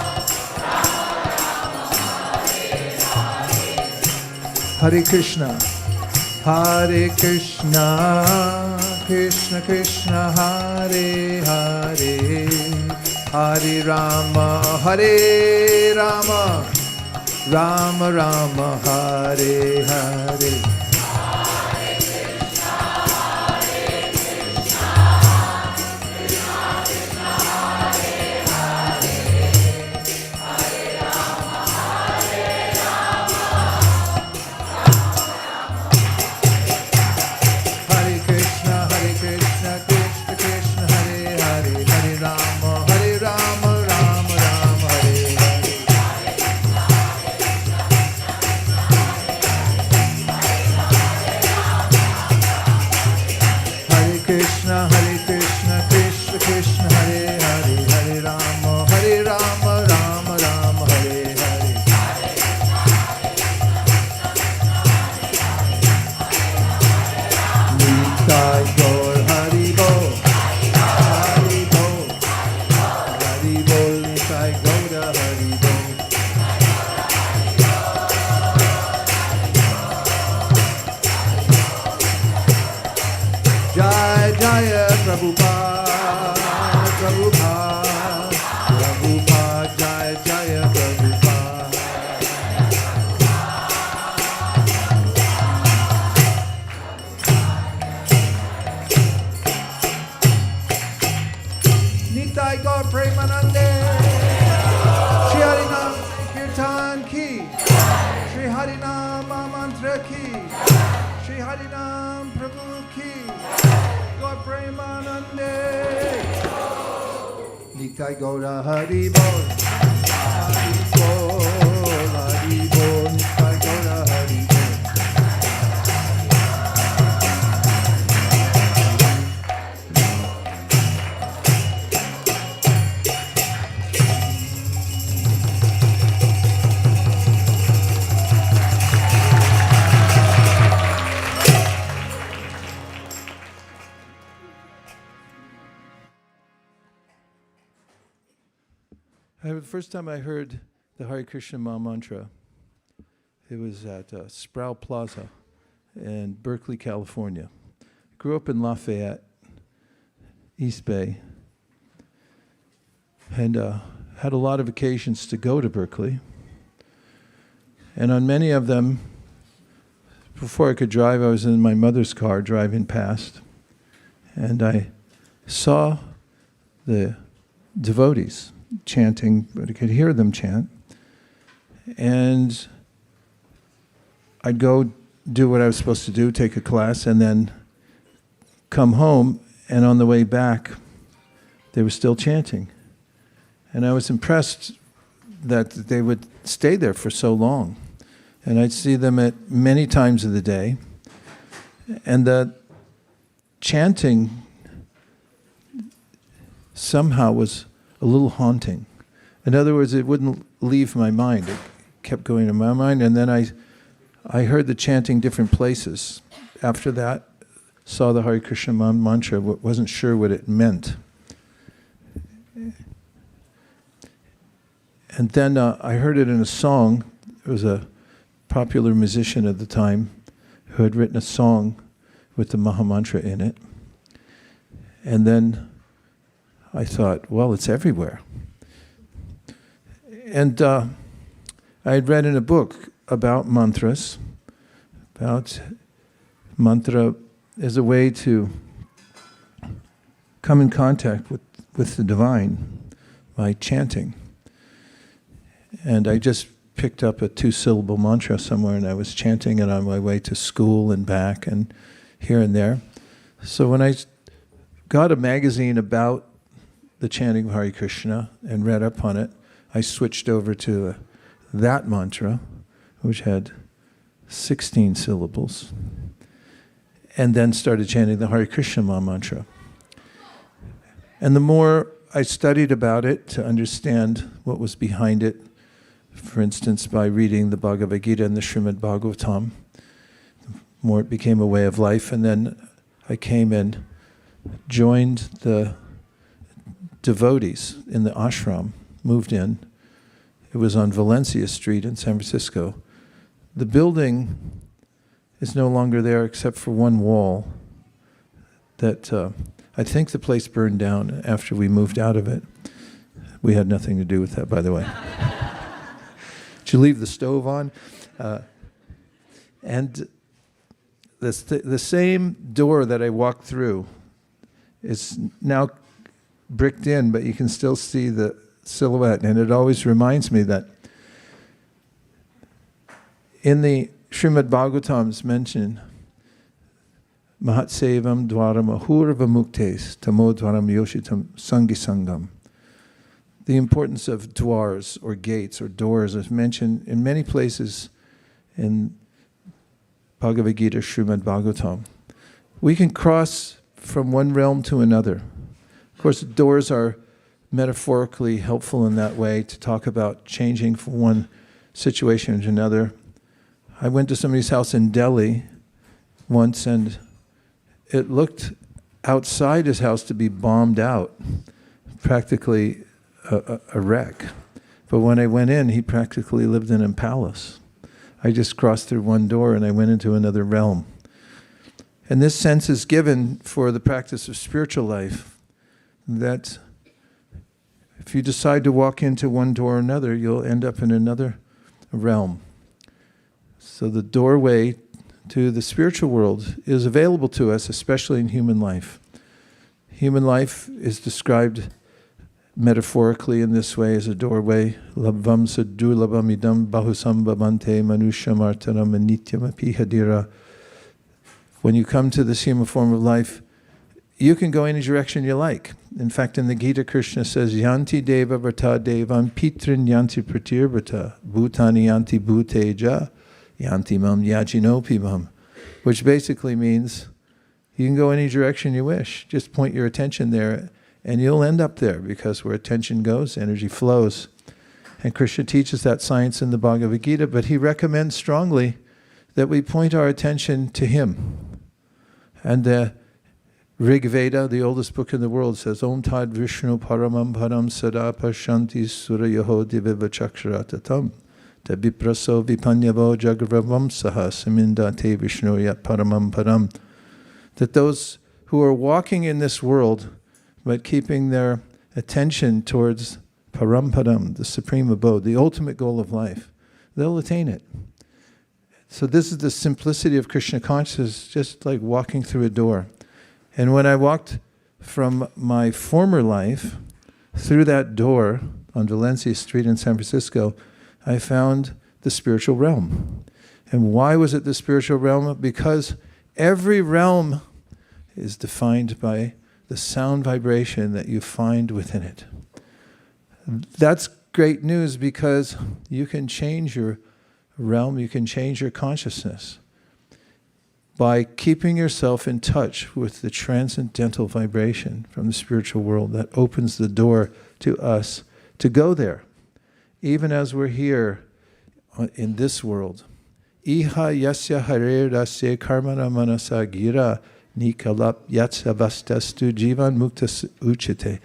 Rama Rama, Hare Hare. Hare Krishna, Krishna Krishna, Hare Hare, Hare Rama, Rama Rama, Hare Hare. Nitai Gaura Hari Bol, Hari Bol, Hari Bol, Nitai Gaura Hari Bol. The first time I heard the Hare Krishna Maha Mantra, it was at Sproul Plaza in Berkeley, California. Grew up in Lafayette, East Bay, and had a lot of occasions to go to Berkeley. And on many of them, before I could drive, I was in my mother's car driving past, and I saw the devotees chanting, but I could hear them chant. And I'd go do what I was supposed to do, take a class, and then come home, and on the way back, they were still chanting. And I was impressed that they would stay there for so long. And I'd see them at many times of the day. And the chanting somehow was a little haunting. In other words, it wouldn't leave my mind. It kept going in my mind. And then I heard the chanting different places. After that, saw the Hare Krishna mantra, wasn't sure what it meant. And then I heard it in a song. It was a popular musician at the time who had written a song with the Maha Mantra in it. And then I thought, well, it's everywhere. And I had read in a book about mantras, about mantra as a way to come in contact with the divine by chanting. And I just picked up a 2-syllable mantra somewhere, and I was chanting it on my way to school and back and here and there. So when I got a magazine about the chanting of Hare Krishna and read up on it, I switched over to that mantra, which had 16 syllables, and then started chanting the Hare Krishna mantra. And the more I studied about it to understand what was behind it, for instance, by reading the Bhagavad Gita and the Srimad Bhagavatam, the more it became a way of life. And then I came and joined the devotees in the ashram, moved in. It was on Valencia Street in San Francisco. The building is no longer there except for one wall that I think the place burned down after we moved out of it. We had nothing to do with that, by the way. Did you leave the stove on? And the same door that I walked through is now bricked in, but you can still see the silhouette. And it always reminds me that in the Srimad Bhagavatam's mention, Mahatsevam dwaram ahurva muktes tamo dwaram yoshitam sangi sangam. The importance of dwars or gates or doors is mentioned in many places in Bhagavad Gita, Srimad Bhagavatam. We can cross from one realm to another. Of course, doors are metaphorically helpful in that way to talk about changing from one situation to another. I went to somebody's house in Delhi once, and it looked outside his house to be bombed out, practically a wreck. But when I went in, he practically lived in a palace. I just crossed through one door and I went into another realm. And this sense is given for the practice of spiritual life, that if you decide to walk into one door or another, you'll end up in another realm. So the doorway to the spiritual world is available to us, especially in human life. Human life is described metaphorically in this way as a doorway. Labvam sadurlabam idam bahusam babante manusham artanam anityam apihadira. When you come to this human form of life, you can go any direction you like. In fact, in the Gita, Krishna says, Yanti deva vrta devam pitrin yanti pratirvrta bhutani yanti bhuteja yanti mam yajinopi mam, which basically means you can go any direction you wish. Just point your attention there and you'll end up there, because where attention goes, energy flows. And Krishna teaches that science in the Bhagavad Gita, but he recommends strongly that we point our attention to him. And the Rig Veda, the oldest book in the world, says, Om Tad Vishnu Paramam Param Sada Pashanti Surayaho Diviva Chaksharatam Tabipraso Vipanyavo Jagravam Saha Samindate Vishnu Yat Paramam Param. That those who are walking in this world, but keeping their attention towards Param Param, the supreme abode, the ultimate goal of life, they'll attain it. So this is the simplicity of Krishna consciousness, just like walking through a door. And when I walked from my former life through that door on Valencia Street in San Francisco, I found the spiritual realm. And why was it the spiritual realm? Because every realm is defined by the sound vibration that you find within it. That's great news, because you can change your realm, you can change your consciousness by keeping yourself in touch with the transcendental vibration from the spiritual world that opens the door to us to go there, even as we're here in this world. Iha yasya harer dasya karmana manasa gira nikalap yatsa vastastu jivan muktas uchite.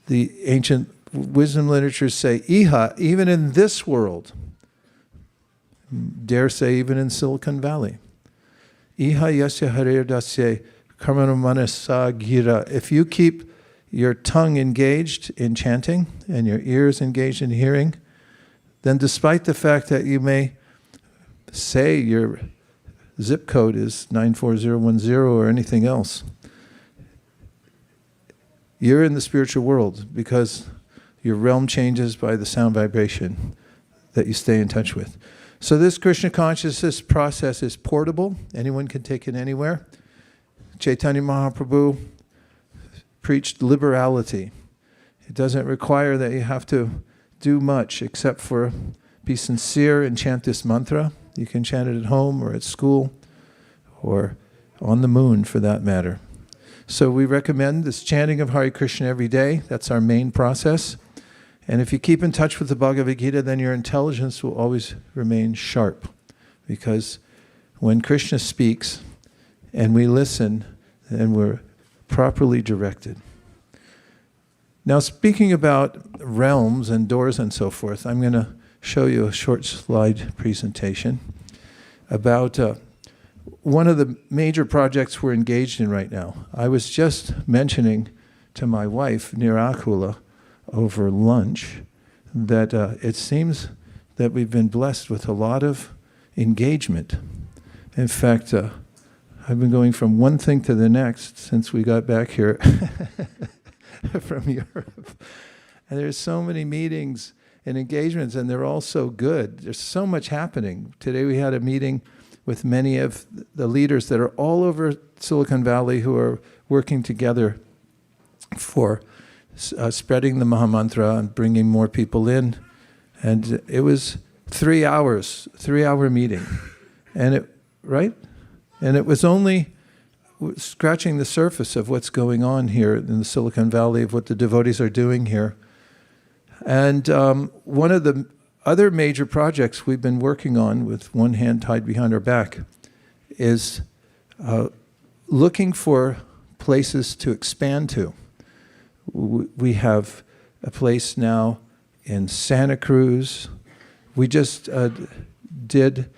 The ancient wisdom literatures say, Iha, even in this world, dare say even in Silicon Valley. Iha yasya harer dasya karmana manasa gira. If you keep your tongue engaged in chanting and your ears engaged in hearing, then despite the fact that you may say your zip code is 94010 or anything else, you're in the spiritual world, because your realm changes by the sound vibration that you stay in touch with. So this Krishna consciousness process is portable. Anyone can take it anywhere. Chaitanya Mahaprabhu preached liberality. It doesn't require that you have to do much except for be sincere and chant this mantra. You can chant it at home or at school or on the moon, for that matter. So we recommend this chanting of Hare Krishna every day. That's our main process. And if you keep in touch with the Bhagavad Gita, then your intelligence will always remain sharp. Because when Krishna speaks and we listen, then we're properly directed. Now, speaking about realms and doors and so forth, I'm going to show you a short slide presentation about one of the major projects we're engaged in right now. I was just mentioning to my wife, Nirakula, over lunch, that it seems that we've been blessed with a lot of engagement. In fact, I've been going from one thing to the next since we got back here from Europe. And there's so many meetings and engagements, and they're all so good. There's so much happening. Today we had a meeting with many of the leaders that are all over Silicon Valley who are working together for spreading the Mahamantra and bringing more people in. And it was 3 hours, 3-hour meeting. And it was only scratching the surface of what's going on here in the Silicon Valley, of what the devotees are doing here. And one of the other major projects we've been working on, with one hand tied behind our back, is looking for places to expand to. We have a place now in Santa Cruz. We just did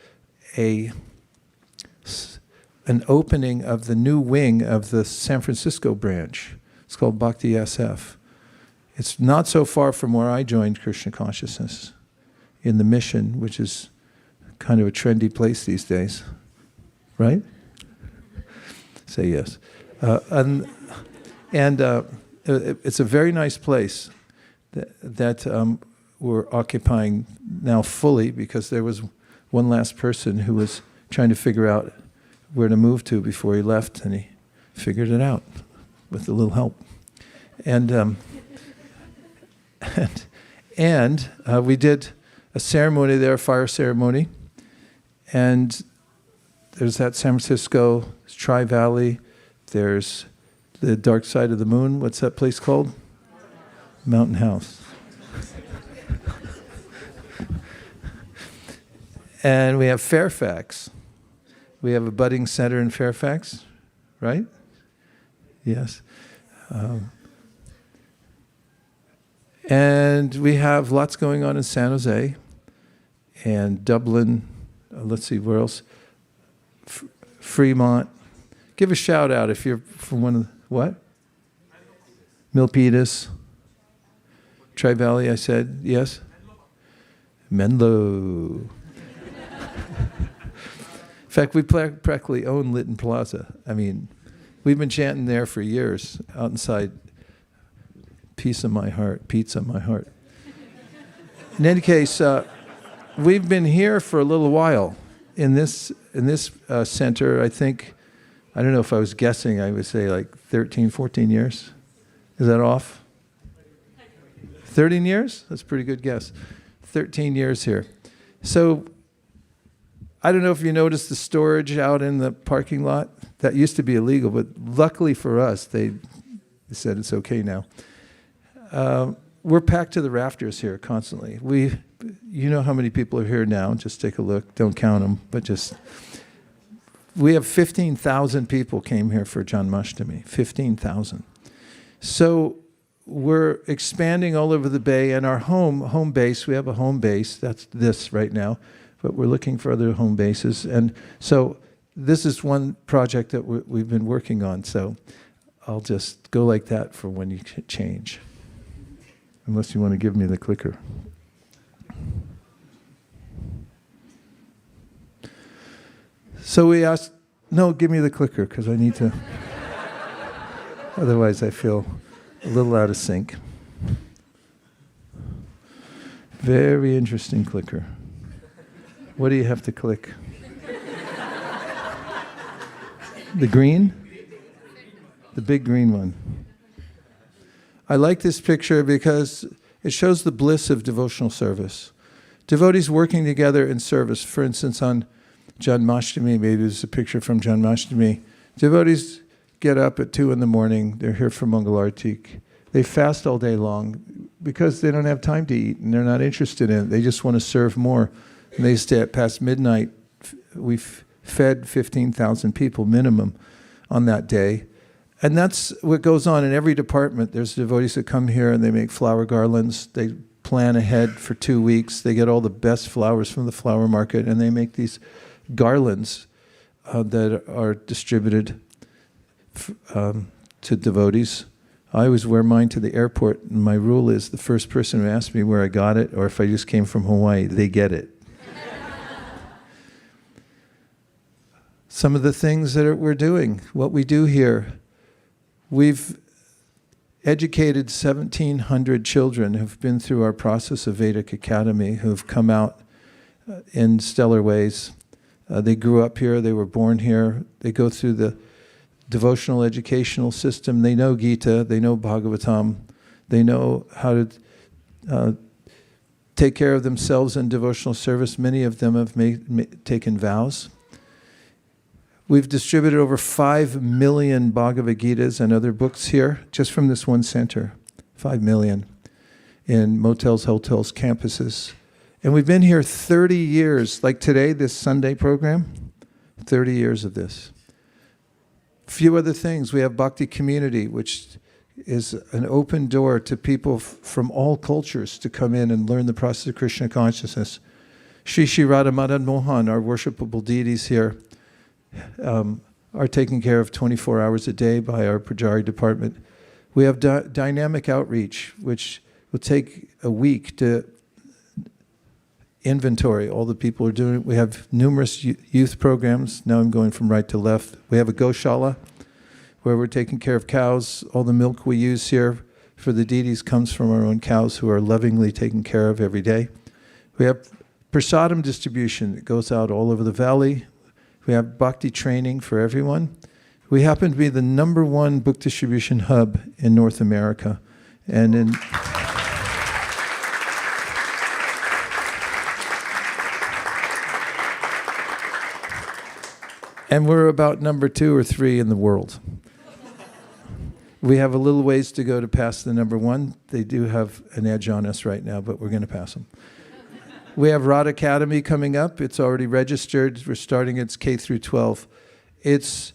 an opening of the new wing of the San Francisco branch. It's called Bhakti SF. It's not so far from where I joined Krishna Consciousness, in the Mission, which is kind of a trendy place these days, right? Say yes. It's a very nice place that we're occupying now fully, because there was one last person who was trying to figure out where to move to before he left, and he figured it out with a little help. And we did a ceremony there, a fire ceremony, and there's that San Francisco, Tri-Valley, there's the dark side of the moon. What's that place called? Mountain House. And we have Fairfax. We have a budding center in Fairfax, right? Yes. And we have lots going on in San Jose and Dublin. Let's see, where else? Fremont. Give a shout out if you're from one of the, what? Milpitas. Tri-Valley, I said, yes? Menlo. In fact, we practically own Lytton Plaza. I mean, we've been chanting there for years, out inside Peace of My Heart, Pizza My Heart. In any case, we've been here for a little while in this center. I think, I don't know if I was guessing, I would say like 13, 14 years. Is that off? 13 years? That's a pretty good guess. 13 years here. So I don't know if you noticed the storage out in the parking lot. That used to be illegal, but luckily for us, they said it's okay now. We're packed to the rafters here constantly. You know how many people are here now. Just take a look. Don't count them, but just... We have 15,000 people came here for Janmashtami. 15,000. So we're expanding all over the Bay, and our home base, we have a home base. That's this right now. But we're looking for other home bases. And so this is one project that we've been working on. So I'll just go like that for when you change. Unless you want to give me the clicker. So we asked, no, give me the clicker, because I need to. Otherwise I feel a little out of sync. Very interesting clicker. What do you have to click? The green? The big green one. I like this picture because it shows the bliss of devotional service. Devotees working together in service. For instance, on Janmashtami, maybe there's a picture from Janmashtami. Devotees get up at 2 a.m. They're here for Mangalartik. They fast all day long because they don't have time to eat and they're not interested in it. They just want to serve more. And they stay at past midnight. We've fed 15,000 people minimum on that day. And that's what goes on in every department. There's devotees that come here and they make flower garlands. They plan ahead for 2 weeks. They get all the best flowers from the flower market and they make these garlands that are distributed to devotees. I always wear mine to the airport, and my rule is the first person who asks me where I got it, or if I just came from Hawaii, they get it. Some of the things that we're doing, what we do here, we've educated 1,700 children who've been through our process of Vedic Academy, who've come out in stellar ways. They grew up here, they were born here, they go through the devotional educational system, they know Gita, they know Bhagavatam, they know how to take care of themselves in devotional service. Many of them have taken vows. We've distributed over 5 million Bhagavad Gitas and other books here, just from this one center. 5 million in motels, hotels, campuses. And we've been here 30 years, like today, this Sunday program, 30 years of this. A few other things. We have Bhakti Community, which is an open door to people from all cultures to come in and learn the process of Krishna consciousness. Shri Shri Radha Madan Mohan, our worshipable deities here, are taken care of 24 hours a day by our Pujari department. We have dynamic outreach, which will take a week to inventory all the people are doing. We have numerous youth programs. Now I'm going from right to left. We have a Goshala where we're taking care of cows. All the milk we use here for the deities comes from our own cows who are lovingly taken care of every day. We have prasadam distribution that goes out all over the valley. We have bhakti training for everyone. We happen to be the #1 book distribution hub in North America. And in and we're about #2 or 3 in the world. We have a little ways to go to pass the #1. They do have an edge on us right now, but we're going to pass them. We have Radha Academy coming up. It's already registered. We're starting its K through 12. It's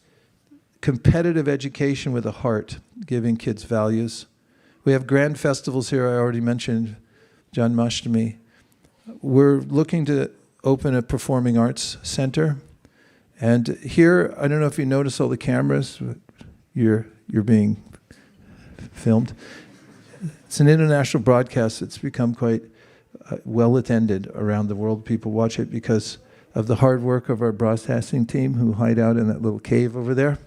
competitive education with a heart, giving kids values. We have grand festivals here. I already mentioned Janmashtami. We're looking to open a performing arts center. And here, I don't know if you notice all the cameras. You're being filmed. It's an international broadcast. It's become quite well attended around the world. People watch it because of the hard work of our broadcasting team who hide out in that little cave over there.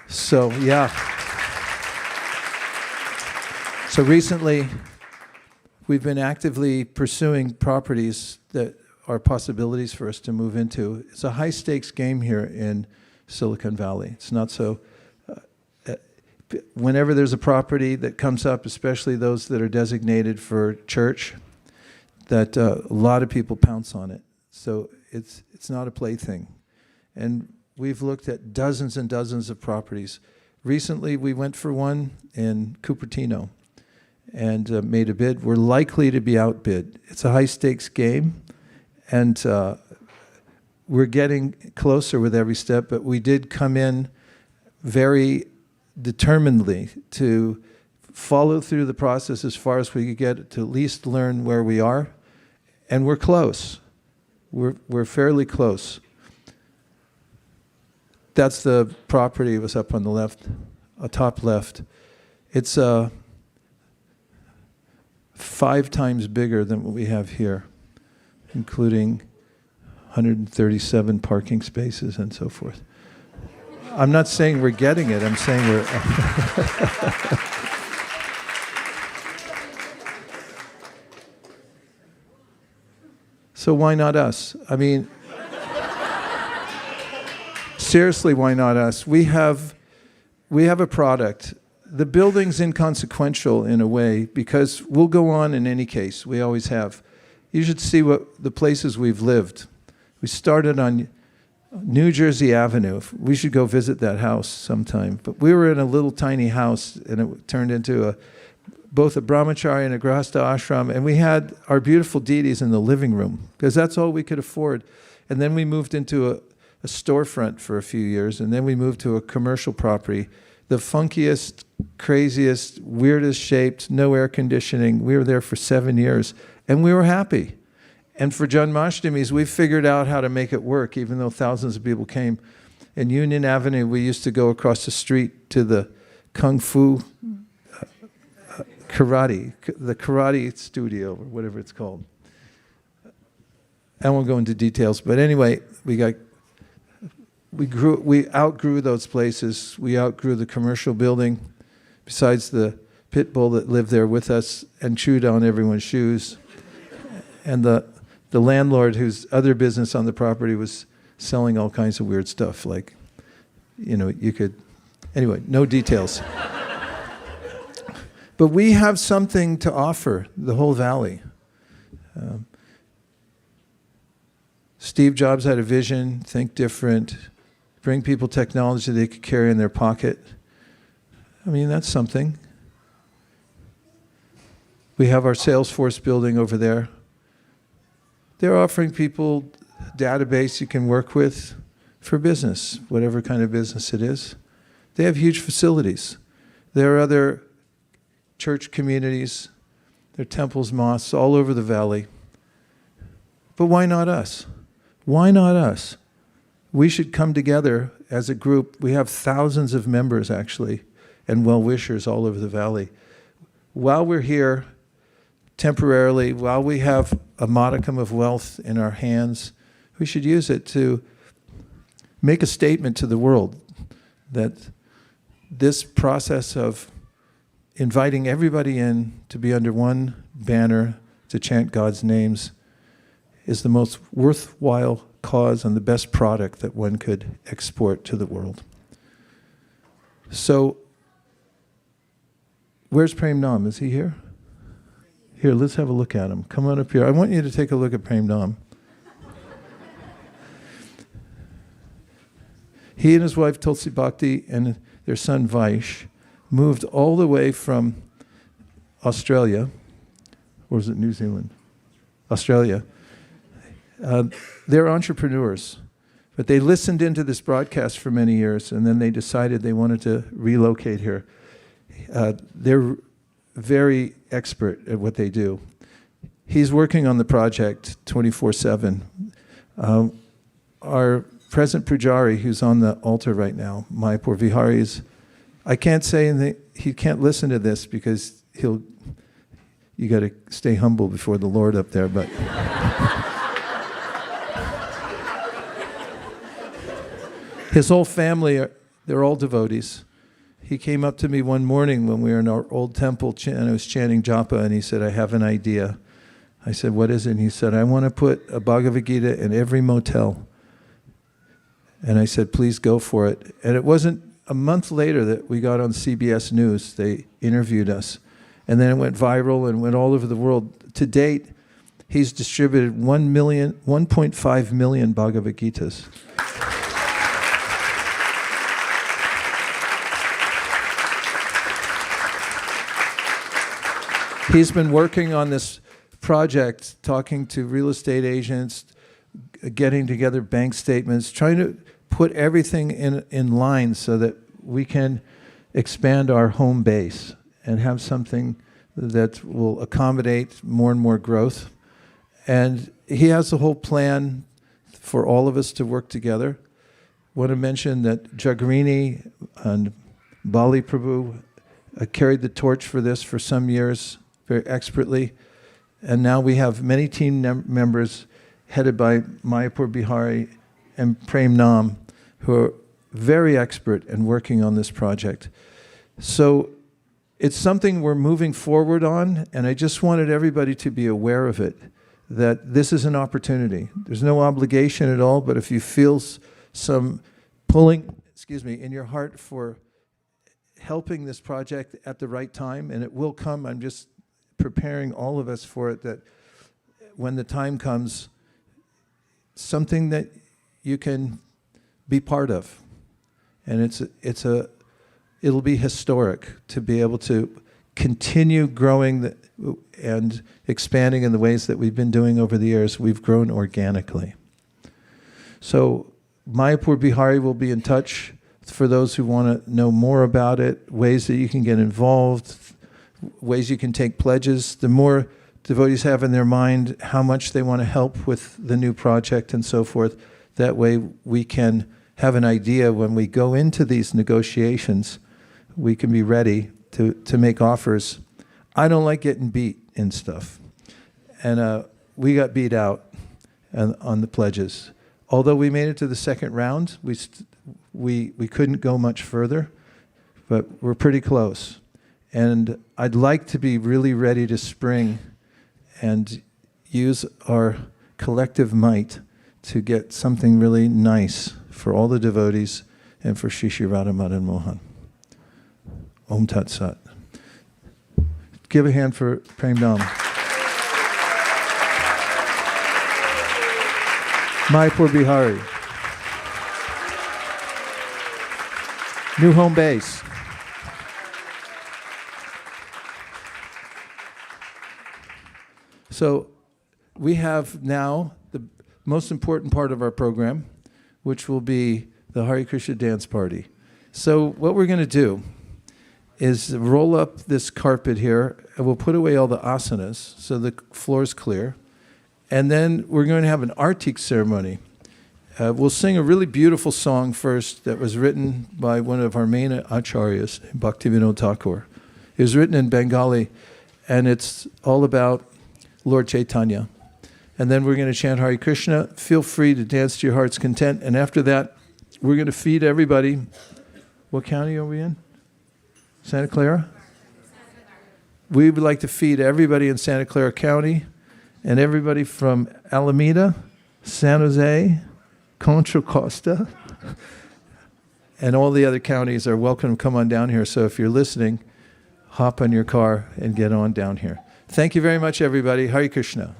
So, yeah. So recently, we've been actively pursuing properties that are possibilities for us to move into. It's a high-stakes game here in Silicon Valley. It's not so... whenever there's a property that comes up, especially those that are designated for church, that a lot of people pounce on it. So it's not a plaything. And we've looked at dozens and dozens of properties. Recently, we went for one in Cupertino and made a bid. We're likely to be outbid. It's a high-stakes game, and we're getting closer with every step, but we did come in very determinedly to follow through the process as far as we could get, to at least learn where we are, and we're close. We're fairly close. That's the property. It was up on the left, top left. It's 5 times bigger than what we have here, including 137 parking spaces and so forth. I'm not saying we're getting it. I'm saying we're... So why not us? I mean, seriously, why not us? We have a product. The building's inconsequential in a way because we'll go on in any case. We always have. You should see what the places we've lived. We started on New Jersey Avenue. We should go visit that house sometime. But we were in a little tiny house, and it turned into both a brahmachari and a grahastha ashram, and we had our beautiful deities in the living room, because that's all we could afford. And then we moved into a storefront for a few years, and then we moved to a commercial property, the funkiest, craziest, weirdest shaped, no air conditioning. We were there for 7 years, and we were happy. And for Janmashtamis, we figured out how to make it work, even though thousands of people came. In Union Avenue, we used to go across the street to the Kung Fu karate, the karate studio, or whatever it's called. I won't go into details, but anyway, we outgrew those places. We outgrew the commercial building, besides the pit bull that lived there with us and chewed on everyone's shoes. And the landlord, whose other business on the property was selling all kinds of weird stuff, like, anyway, no details. But we have something to offer the whole valley. Steve Jobs had a vision, think different, bring people technology they could carry in their pocket. I mean, that's something. We have our Salesforce building over there. They're offering people a database you can work with for business, whatever kind of business it is. They have huge facilities. There are other church communities, there are temples, mosques all over the valley. But why not us? Why not us? We should come together as a group. We have thousands of members, actually, and well-wishers all over the valley. While we're here, temporarily, while we have a modicum of wealth in our hands, we should use it to make a statement to the world that this process of inviting everybody in to be under one banner to chant God's names is the most worthwhile cause and the best product that one could export to the world. So, where's Prem Nam? Is he here? Here, let's have a look at him. Come on up here. I want you to take a look at Prem Nam. He and his wife Tulsi Bhakti and their son Vaish moved all the way from Australia, or is it New Zealand? Australia. They're entrepreneurs, but they listened into this broadcast for many years, and then they decided they wanted to relocate here. They're very expert at what they do. He's working on the project 24/7. Our present Pujari, who's on the altar right now, Mayapur Vihari's, I can't say anything, he can't listen to this because you got to stay humble before the Lord up there, but his whole family, they're all devotees. He came up to me one morning when we were in our old temple and I was chanting japa, and he said, I have an idea. I said, what is it? And he said, I want to put a Bhagavad Gita in every motel. And I said, please go for it. And it wasn't a month later that we got on CBS News. They interviewed us. And then it went viral and went all over the world. To date, he's distributed 1.5 million Bhagavad Gitas. He's been working on this project, talking to real estate agents, getting together bank statements, trying to put everything in line so that we can expand our home base and have something that will accommodate more and more growth. And he has a whole plan for all of us to work together. I want to mention that Jagrini and Bali Prabhu carried the torch for this for some years, very expertly. And now we have many team members headed by Mayapur Bihari and Prem Nam, who are very expert in working on this project. So it's something we're moving forward on, and I just wanted everybody to be aware of it, that this is an opportunity. There's no obligation at all, but if you feel some pulling, in your heart for helping this project at the right time, and it will come, I'm just preparing all of us for it, that when the time comes, something that you can be part of. And it'll be historic to be able to continue growing and expanding in the ways that we've been doing over the years. We've grown organically. So Mayapur Bihari will be in touch for those who want to know more about it, ways that you can get involved, ways you can take pledges. The more devotees have in their mind how much they want to help with the new project and so forth, that way we can have an idea when we go into these negotiations, we can be ready to make offers. I don't like getting beat in stuff. And we got beat out on the pledges. Although we made it to the second round, we couldn't go much further, but we're pretty close. And I'd like to be really ready to spring and use our collective might to get something really nice for all the devotees and for Shri Shri Radha Madan Mohan. Om Tat Sat. Give a hand for Prem Dham. Mayapur Bihari. New home base. So we have now the most important part of our program, which will be the Hare Krishna dance party. So what we're going to do is roll up this carpet here, and we'll put away all the asanas so the floor's clear. And then we're going to have an artik ceremony. We'll sing a really beautiful song first that was written by one of our main acharyas, Bhaktivinoda Thakur. It was written in Bengali, and it's all about Lord Chaitanya. And then we're going to chant Hare Krishna. Feel free to dance to your heart's content. And after that, we're going to feed everybody. What county are we in? Santa Clara? We would like to feed everybody in Santa Clara County and everybody from Alameda, San Jose, Contra Costa, and all the other counties are welcome to come on down here. So if you're listening, hop on your car and get on down here. Thank you very much, everybody. Hare Krishna.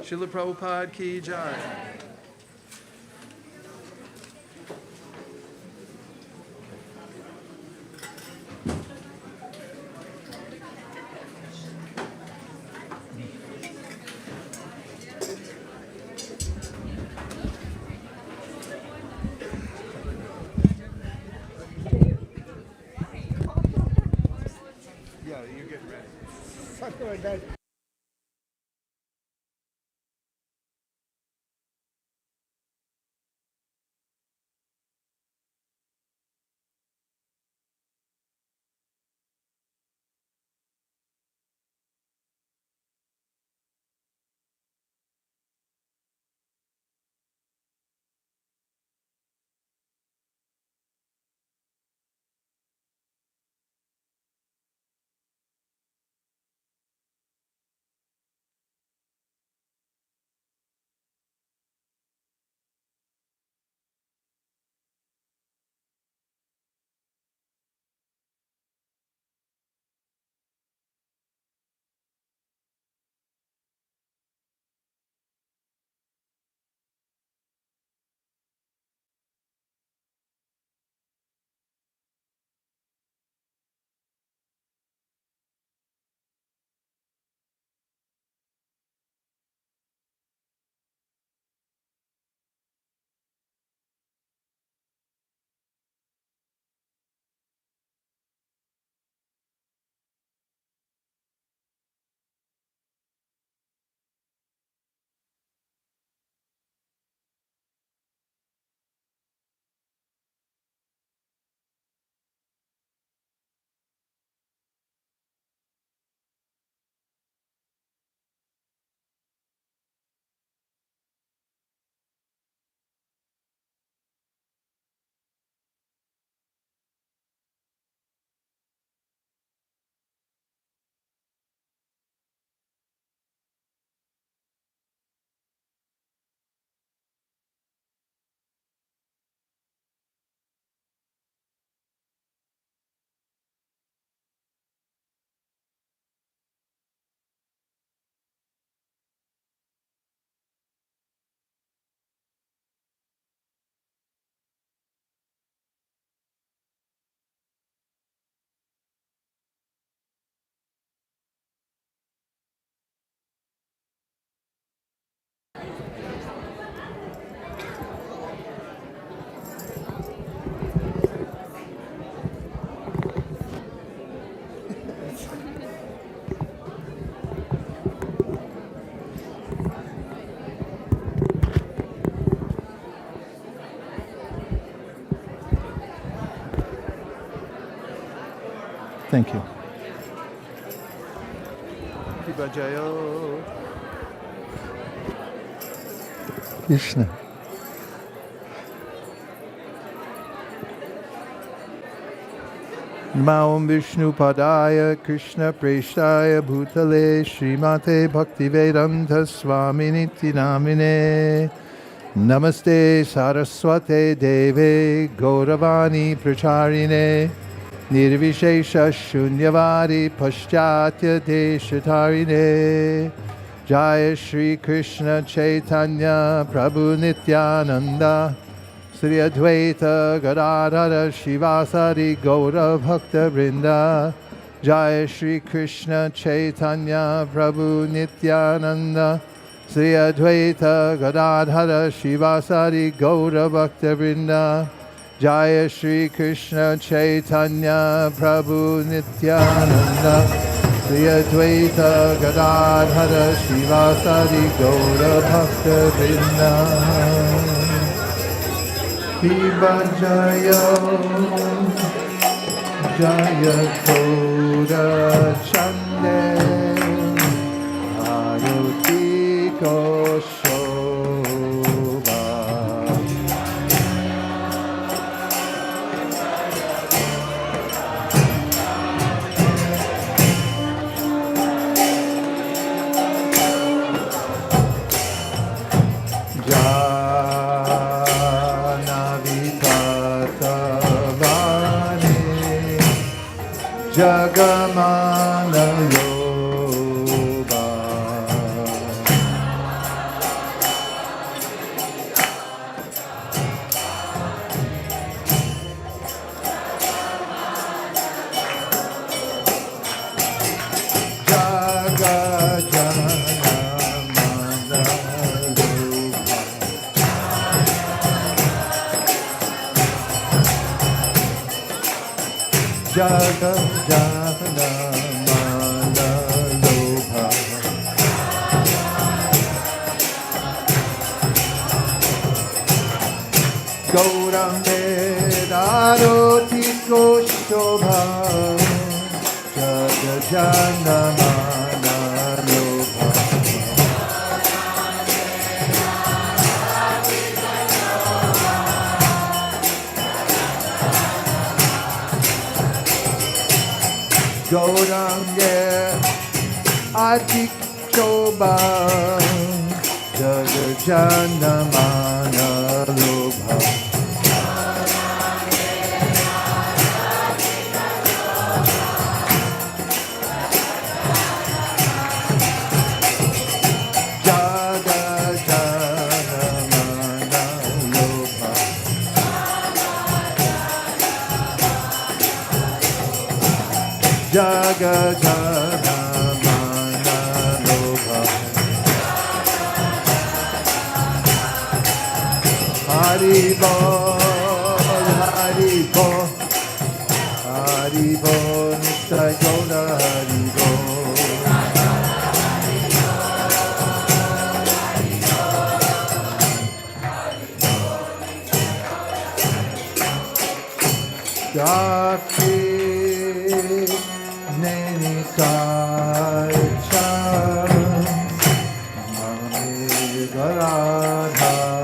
Srila Prabhupada ki jai. Yeah, you're getting ready. Thank you. Jayo Krishna. Namo Vishnu Padaya Krishna Prestaya Bhutale Srimate Bhaktivedanta Swaminiti Namine Namaste Saraswate Deve Gauravani Pracharine Nirvishesha Shunyavadi Paschatya Deshatarine Jaya Shri Krishna Chaitanya Prabhu Nityananda Sri Advaita Gadadhara Shivasari Gaura Bhakta Vrinda Jaya Shri Krishna Chaitanya Prabhu Nityananda Sri Advaita Gadadhara Shivasari Gaura Bhakta Vrinda Jaya Shri Krishna Chaitanya Prabhu Nityananda Sri Advaita Gadadhara Shivasari Gaura Bhakta Vrinda Viva Jaya Jaya Gaura Chande Aruti Shobha Jagamana Yoga Jaga Jana Mana Lobha Gaurange Daroti Koshobha Jaga Jana Mana Lobha Gaurange Adik Shobha Jagajana Mana Lobha Jagajana Mana Lobha Jagajana Mana Lobha Hari Bol Hari Bol Hari Bol Nitya Gaura Hari Bol Jati Nenikarcha Mami Garadhara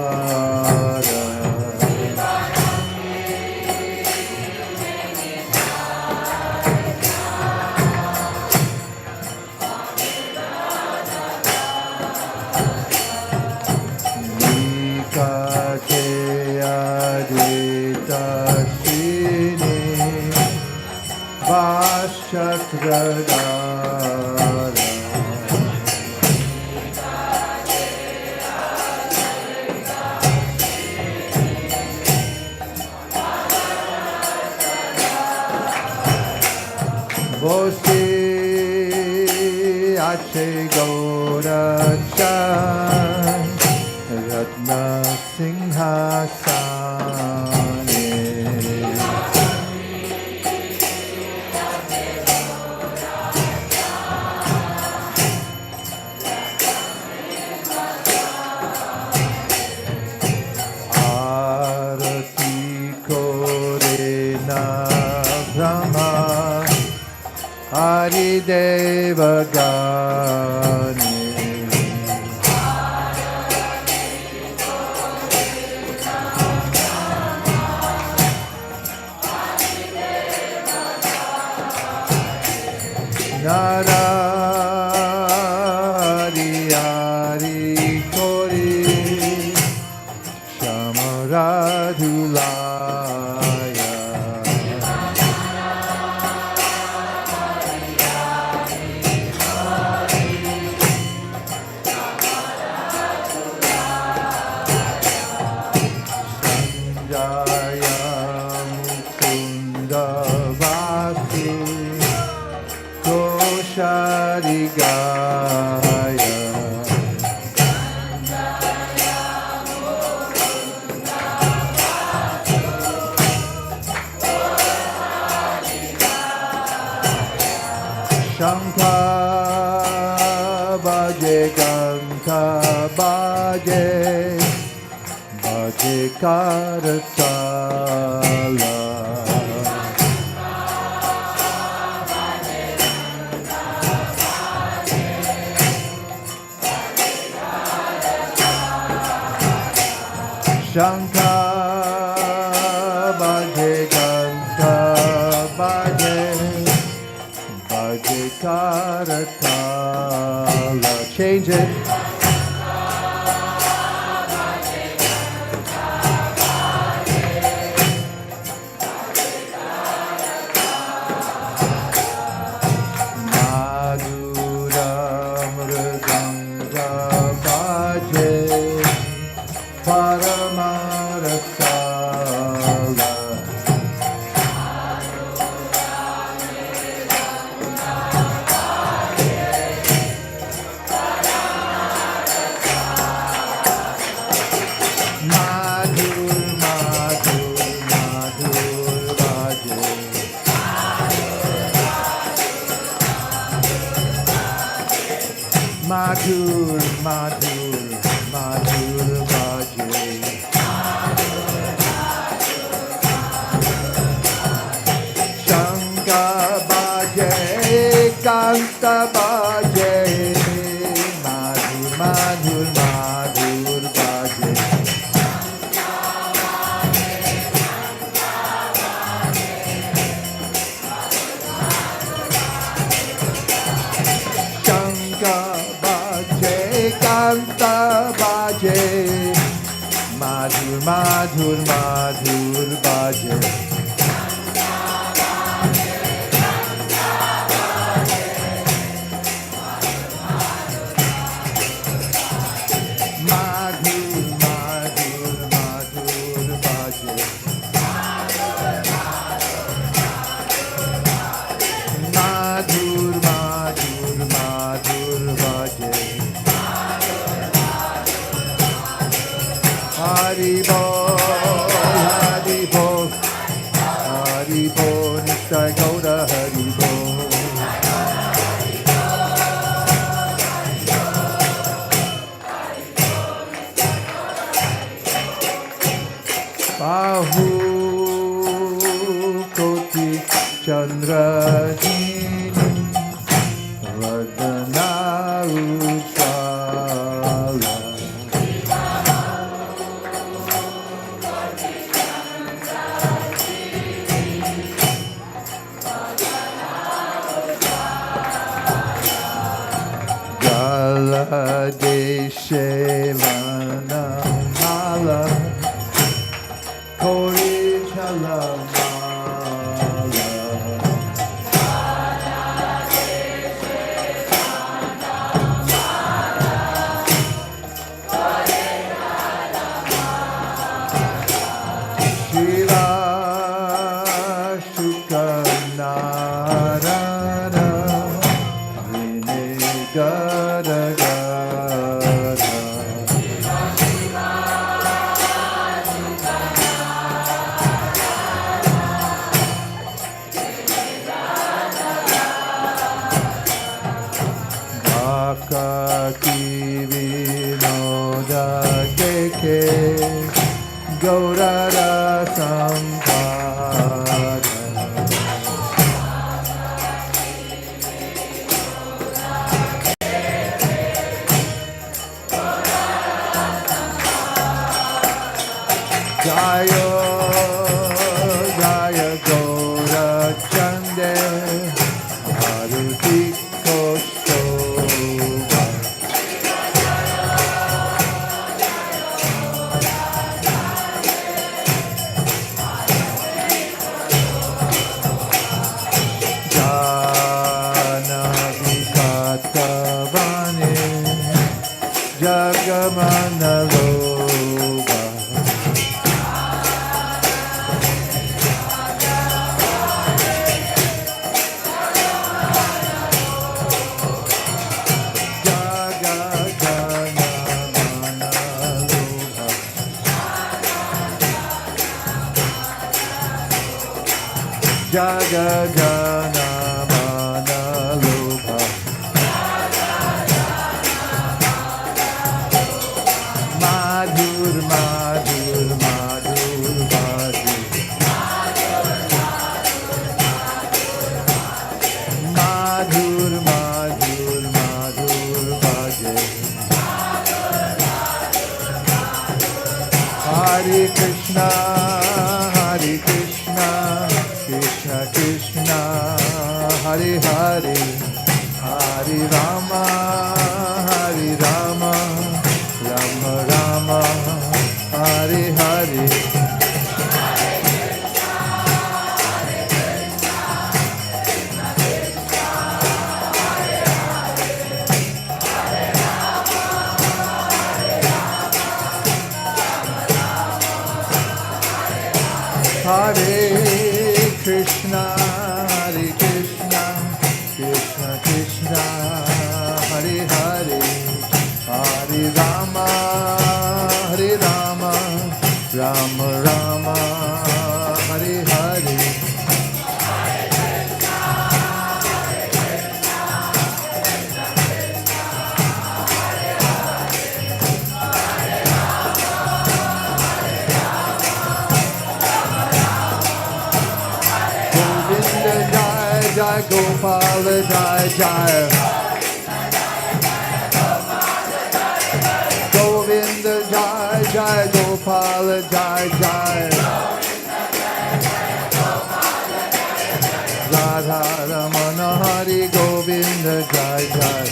Nika Keya Dita Shini Vashatradara Vosi Ache Gaurachan Ratna Singhasane Arati Korena Brahma Adidevagane Narari Ari Kori Shamaradhulaya Sanjaya Mukunda Vasu Kosharigaya Shankha Bhaje Ganta Bhaje Bhaje Karatala Shankha Bhaje Ganta Bhaje Bhaje Karatala. Change it. Madhura Mridanga Bhaje Paramarasala Madhur Madhur Madhur Bhaje Madhur Madhur Madhur Bhaje Shankha Bhaje Kanta Bhaje Madhur Madhur Madhur Bhaje Shankha Bhaje Kanta Bhaje Madhur Madhur Madhur Bhaje Madhur Madhur Madhur Bhaje Madhur Madhur Madhur Bhaje Hari Bol Hari Bol Hari Bol Nishtai Gauda Hari Bol Bahu Koti Chandra Jini Vardana Ujjvala Jala Deshe Vana Mala Kori Chala Mala Shiva Shukanarana Vinegara Akaki Vinoda Keke Gaurara Sampada Jaya Jaya Gaura Chande Haruti Kostoba Jana Vikata Vane Jagamana Loba Jaga Jana Mana Lobha Madhur Madhur Madhur Madhur Madhur Madhur Madhur Bhaje Hare Krishna Hare Krishna Krishna Krishna Hare Hare Hare Rama Hare Rama Rama Rama Hare Hare Hare Krishna, Hare Krishna, Krishna Krishna, Hare Hare, Hare Rama, Hare Rama, Rama Rama, Hare Hare. Jai Gopal Jai Jai Govinda Jai Jai Gopal Jai Jai Radha Ramana Hari Govinda Jai Jai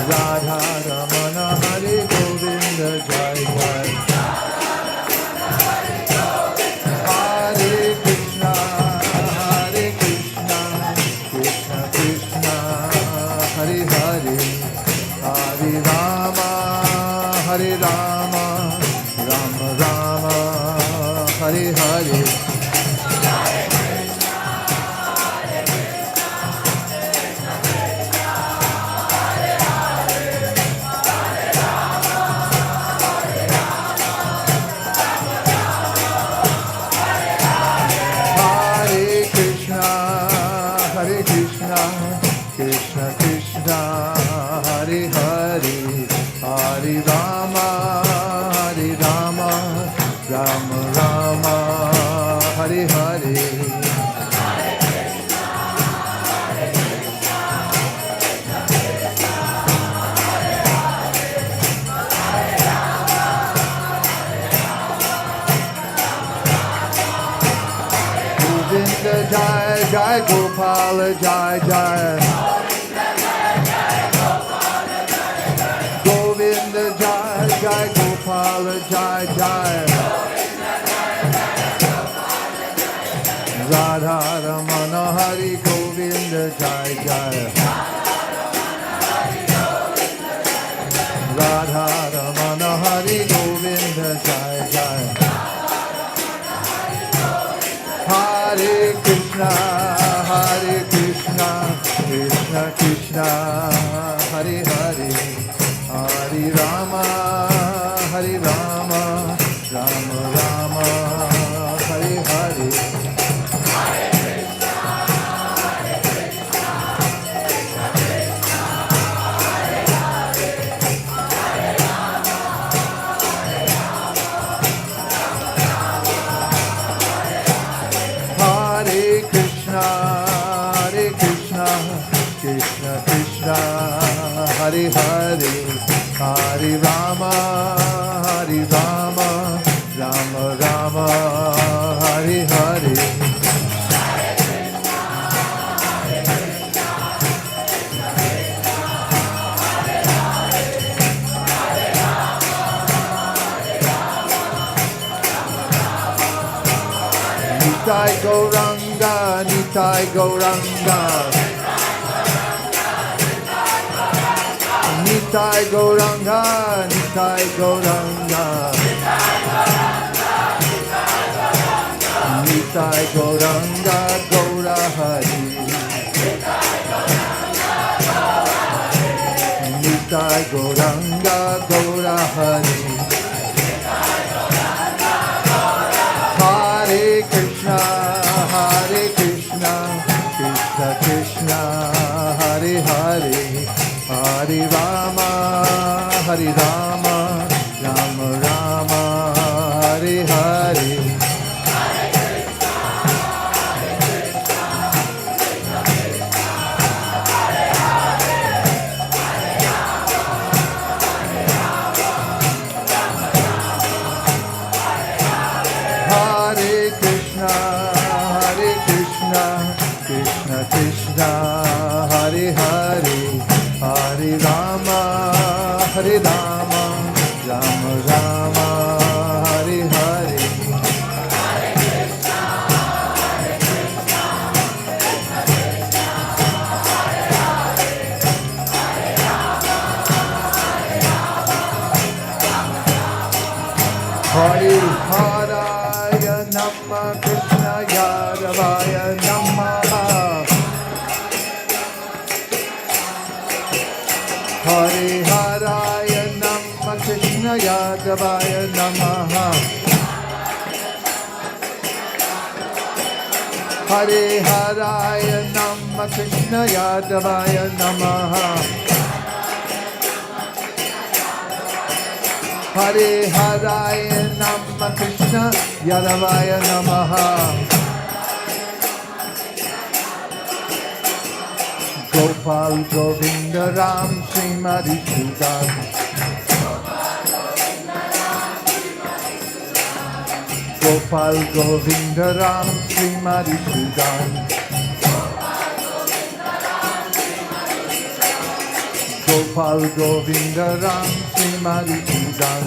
Radha Ramana Hari Govinda Jai Jai Hare Rama, Rama Rama, Hare Hare. Hare Krishna, Hare Krishna, Krishna Krishna, Hare Hare. Hare Rama, Hare Rama, Rama Rama, Hare Hare. Govinda Jai Jai Gopal Jai Jai Govinda Jai Jai Gopal Jai Jai Radha Ramana Hari Govinda Jai Jai Radha Ramana Hari Govinda Jai Jai Hare Krishna Hare Krishna Krishna Krishna Hare Hare Hare Rama, Hare Rama, Rama Rama, Hare Hare. Hare Krishna, Hare Krishna, Krishna Krishna, Hare Hare, Hare Rama, Hare Rama, Rama Rama, Hare Hare. Hare Krishna, Hare Krishna, Krishna Krishna, Hare Hare, Hare Rama, Hare Rama, Rama Rama, Hare Hare. Nitai Gauranga, Nitai Gauranga, Nitai Gauranga, Nitai Gauranga, Nitai Gauranga, Gaura Hari, Nitai Gauranga, Gaura Hari. Hare Krishna, Krishna Krishna, Hare Hare, Hare Rama, Rama Rama, Hare Hare. Hare Krishna, Krishna Krishna, Hare Hare, Hare Rama, Rama Rama, Hare Hare. Hare Haraya Namah, Krishna Yadavaya Namah. Hare Haraya Namah, Krishna Yadavaya Namah. Hare Haraya Namah, Krishna Yadavaya Namah. Hare Haraya Namah, Krishna Yadavaya Namaha. Gopal Govinda Ram Srimati Sudan. Gopal Govinda Ram Srimati Sudan. Gopal Govinda Ram Srimati Sudan.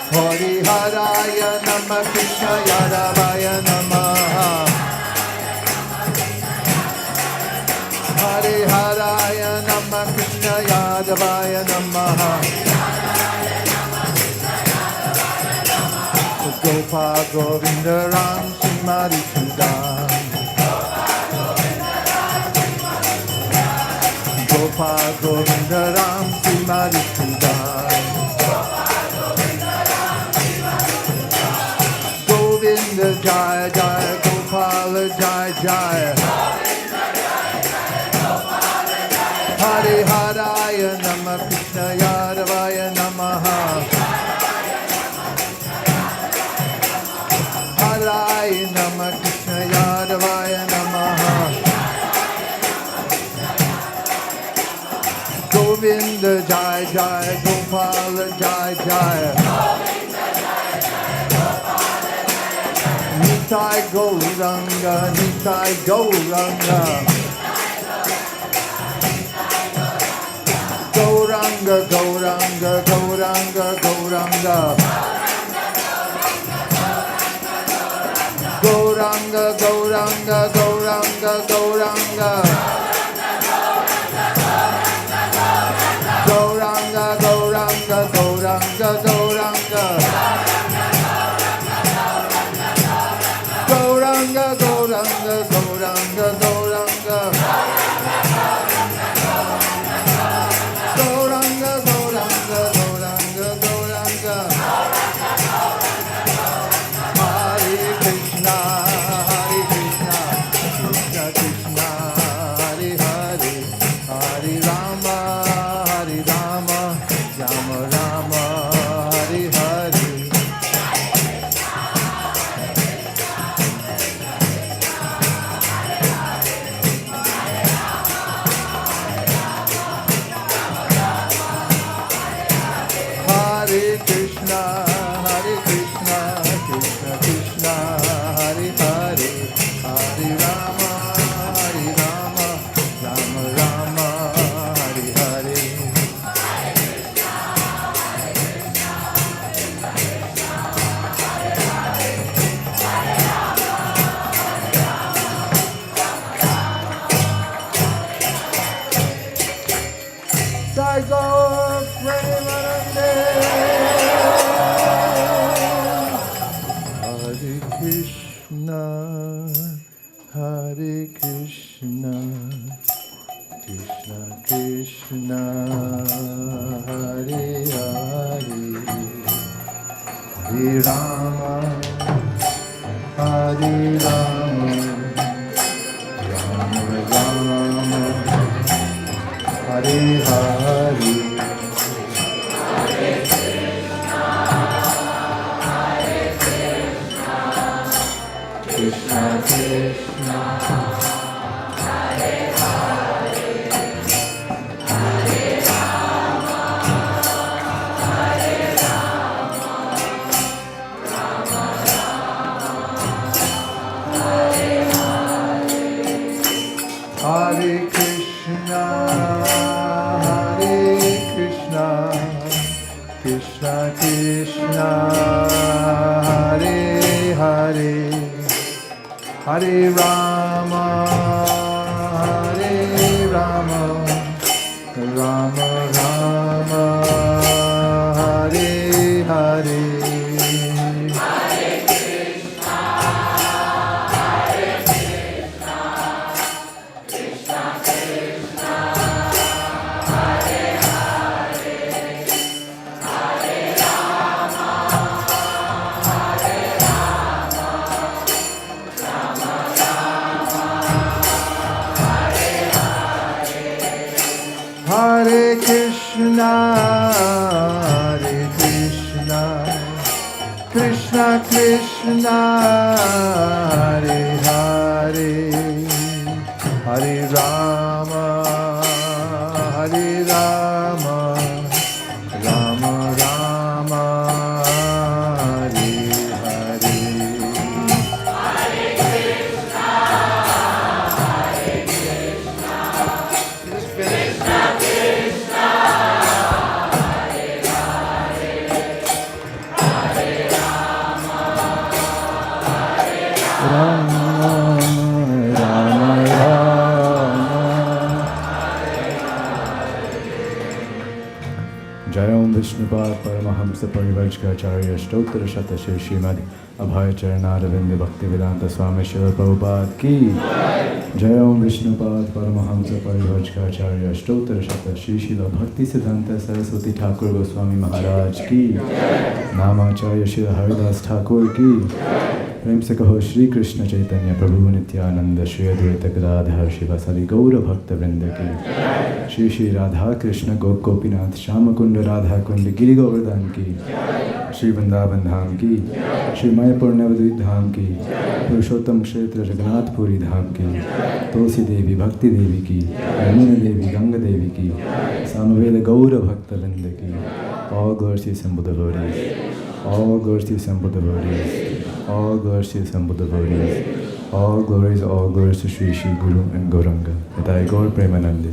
Hare Haraya Namah, Krishna Yadavaya Namaha. Hare Haraya Namah, Krishna Yadavaya Namaha. Gopal Govinda Ram Srimati Sudan. Gopal Govinda Ram Srimati Sudan. Govinda Jaya Jaya, Gopal Jaya Jaya. Hare Haraya Namah, Krishna Yadavaya Namaha. Haraya Namah, Krishna Yadavaya Namaha. Govinda Jaya Jaya, Gopal Jaya Jaya. Nitai Gauranga, Nitai Gauranga. Gauranga, Gauranga, Gauranga, Gauranga. Gauranga, Gauranga, Gauranga, Gauranga. Gauranga, Gauranga, Gauranga, Gauranga. Gauranga, Gauranga, Gauranga, Gauranga. Gauranga, Gauranga, Gauranga, Gauranga. Hare Krishna, Krishna Krishna, Hare Hare, Hare Rama, Rama Rama, Hare Hare. Krishna, Krishna Krishna, Hare Hare, Hare Rama, Hare Rama, Rama Rama, Hare Hare. Krishna Krishna, Hare Hare, Hare Rama, Hare Rama, Rama Rama, Hare Hare, Hare Krishna, Hare Krishna, Krishna Krishna, Hare Hare, Hare Rama, Hare Rama, Rama Rama, Hare Hare. Hare Krishna, Hare Krishna, Krishna Krishna, Hare Hare, Hare Rama, Hare Rama, Rama Rama, Hare Hare. Hare Krishna, Hare Krishna, Krishna Krishna, Hare Hare, Hare Rama, Hare Rama, Rama Rama, Hare Hare. Rama, Rama Rama. Jayam Vishnupad Paramahamsa Parivarjkacharya Stottra Shatashe Srimad Abhay Charanaravinda Bhaktivedanta Swami Srila Prabhupada Ki. Jayam Vishnupad Paramahamsa Parivarjkacharya Stottra Shatashe Srila Bhakti Siddhanta Saraswati Thakur Goswami Maharaj Ki. Namacharya Srila Haridas Thakur Ki. प्रेम से कहो श्री कृष्ण चैतन्य प्रभु नित्यानंद श्री अद्वैत गदाधर शिवासादि गौर भक्त वृंद की। श्री श्री राधा कृष्ण गोपीनाथ श्याम कुंड राधा कुंड गिरि गोवर्धन की। श्री वृंदावन धाम की। श्री मायापुर नवद्वीप धाम की। पुरुषोत्तम क्षेत्र जगन्नाथपुरी धाम की। तुलसी देवी भक्ति देवी की। यमुना देवी गंगा देवी की। सामवेद गौर भक्त वृंद की। All glories to assembled devotees. All glories to assembled devotees. All glories to assembled devotees. All glories to Sri Sri Guru and Gauranga. Nitai Gaur Premanande.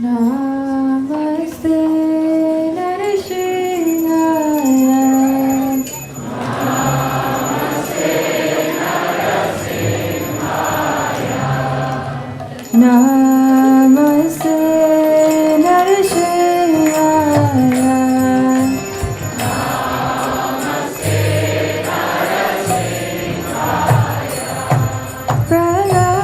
Namaste Narashinaya. Namaste Narasimhaya. Namaste Narashinaya. Namaste Narasimhaya. Pranadana.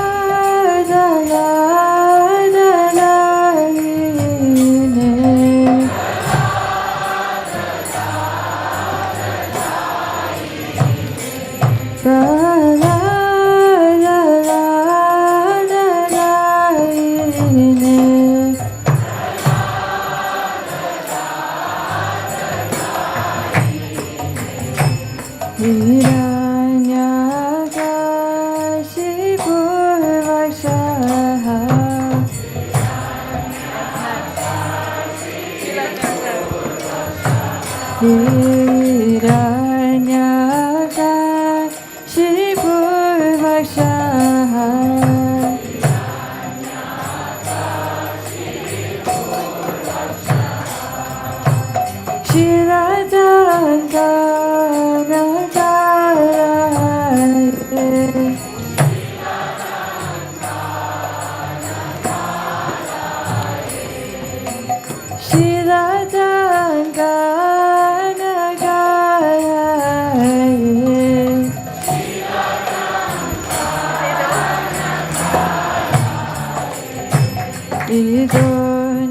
Ido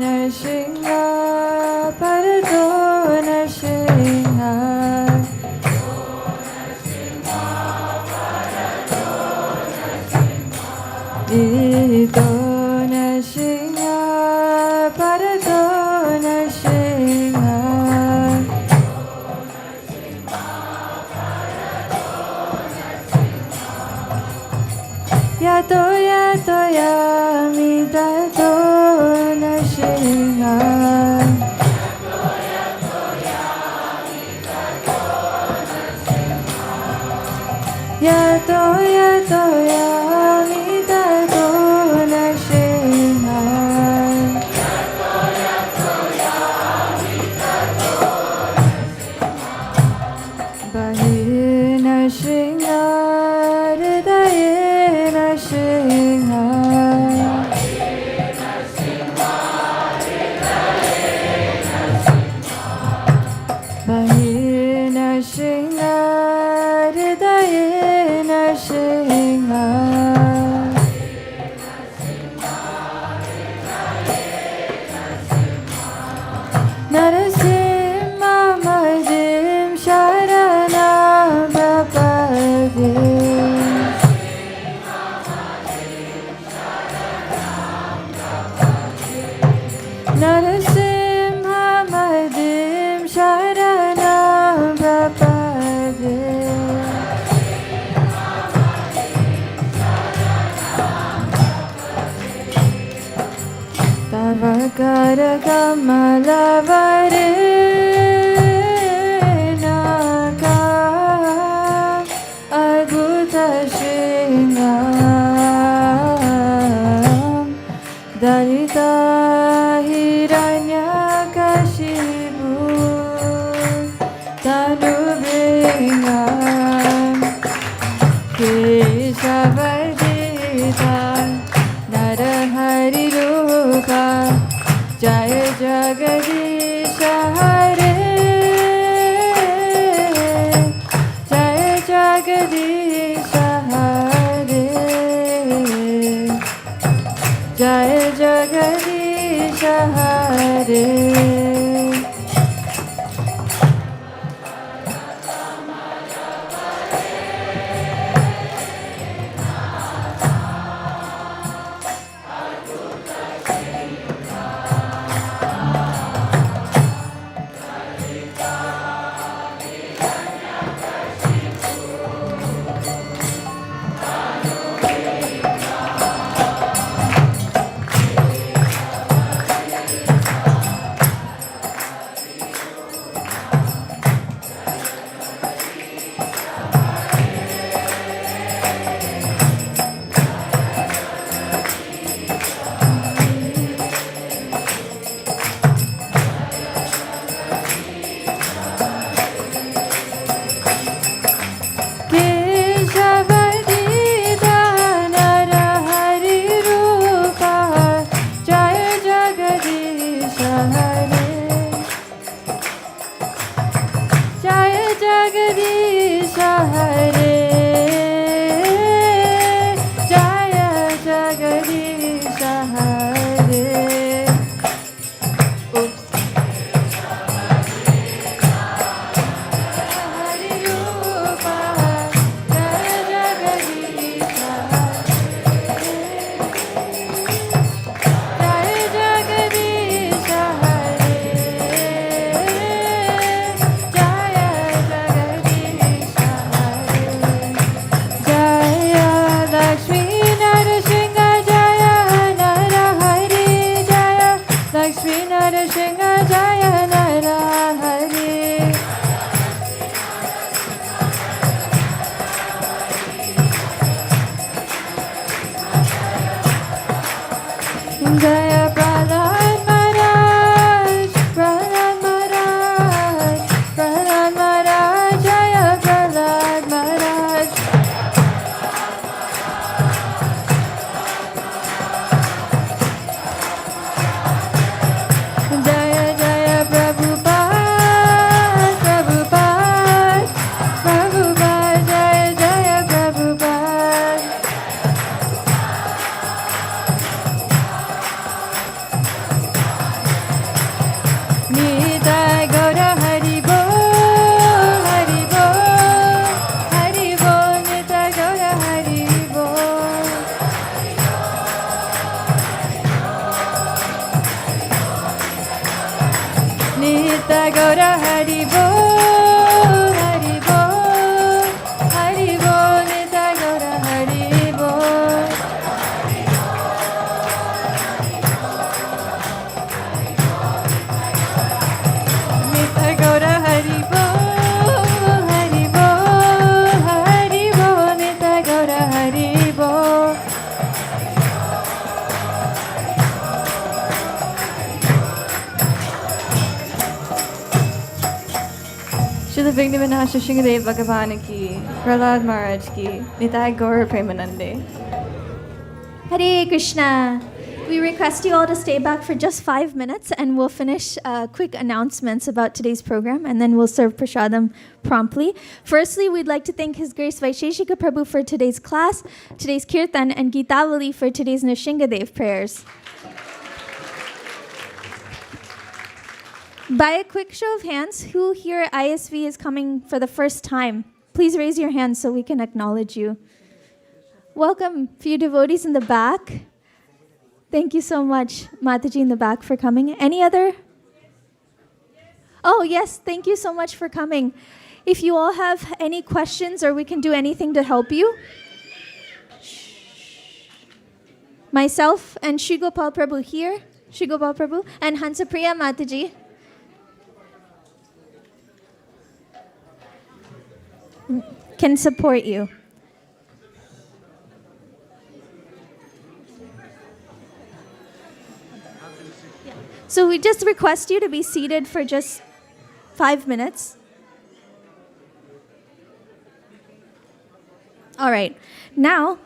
Nrsimha Parado Nrsimha Ido Nrsimha Parado Nrsimha Yato yato yamidato Nrsimha Yato yato yamidato Nrsimha Bahir Nrsimha Hridaye Nrsimha Bahir Nrsimha Hridaye Nrsimha Narasimha Madhim Sharanam Prapade Narasimha Madhim Sharanam Prapade Tava Karakamalavaре Naka Adbhuta Shringam Dalita Hiranyakashipu Tanubringam Keshavardita Narahari Rupa Jaya Jagadisha Hare Jaya Jagadisha Hare Jaya Jagadisha Hare Nitya Gaura Hari Bol, Hari Bol, Hari Bol, Nitya Gaura Hari Bol. Nitya Gaura Hari Bol, Hari Bol, Hari Bol, Nitya Gaura Hari Bol. Srila Vignavinasha Shingadev Bhagavan ki, Prahlad Maharaj ki, Nitai Gaur Premanande. Hare Krishna. We request you all to stay back for just 5 minutes and we'll finish quick announcements about today's program and then we'll serve prasadam promptly. Firstly, we'd like to thank His Grace Vaisesika Prabhu for today's class, today's kirtan, and Geetavali for today's Nrsingadev prayers. By a quick show of hands, who here at ISV is coming for the first time? Please raise your hand so we can acknowledge you. Welcome, few devotees in the back. Thank you so much, Mataji in the back, for coming. Any other? Oh, yes, thank you so much for coming. If you all have any questions or we can do anything to help you, myself and Shri Gopal Prabhu here, Shri Gopal Prabhu, and Hansapriya Mataji can support you. So we just request you to be seated for just 5 minutes. All right. Now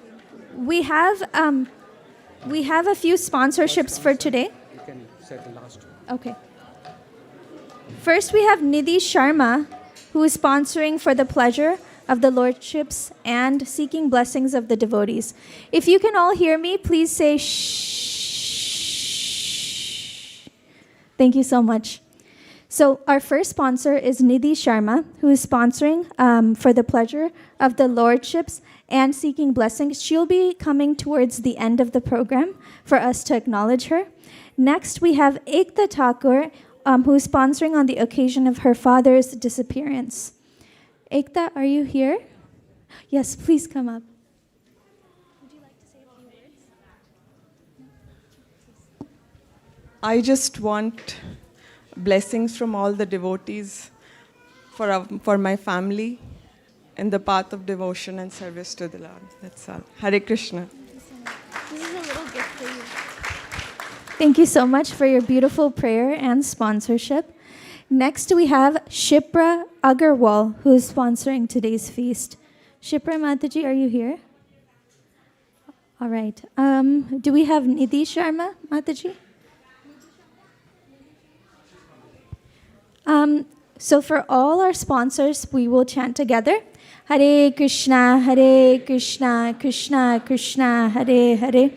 we have a few sponsorships for today. You can set the last one. Okay. First, we have Nidhi Sharma, who is sponsoring for the pleasure of the lordships and seeking blessings of the devotees. If you can all hear me, please say shh. Thank you so much. So our first sponsor is Nidhi Sharma, who is sponsoring for the pleasure of the lordships and seeking blessings. She'll be coming towards the end of the program for us to acknowledge her. Next, we have Ekta Thakur, who is sponsoring on the occasion of her father's disappearance. Ekta, are you here? Yes, please come up. Would you like to say a few words? I just want blessings from all the devotees for my family in the path of devotion and service to the Lord. That's all. Hare Krishna. This is a little gift for you. Thank you so much for your beautiful prayer and sponsorship. Next, we have Shipra Agarwal, who is sponsoring today's feast. Shipra Mataji, are you here? All right. Do we have Nidhi Sharma Mataji? So for all our sponsors, we will chant together. Hare Krishna, Krishna Krishna, Hare Hare.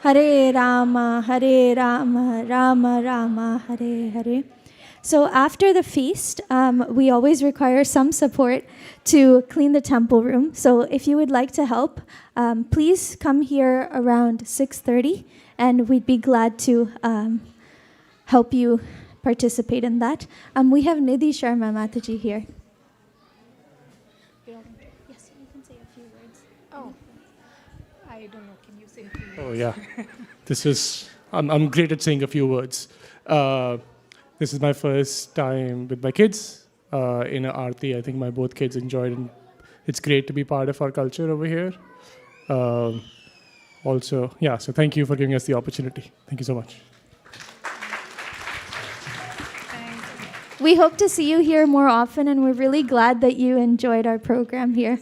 Hare Rama, Rama Rama, Hare Hare. So after the feast, we always require some support to clean the temple room. So if you would like to help, please come here around 6:30, and we'd be glad to help you participate in that. We have Nidhi Sharma Mataji here. Yes, you can say a few words. Oh, I don't know. Can you say a few words? Oh, yeah. I'm great at saying a few words. This is my first time with my kids in a Aarti. I think my both kids enjoyed it. It's great to be part of our culture over here. So thank you for giving us the opportunity. Thank you so much. We hope to see you here more often, and we're really glad that you enjoyed our program here.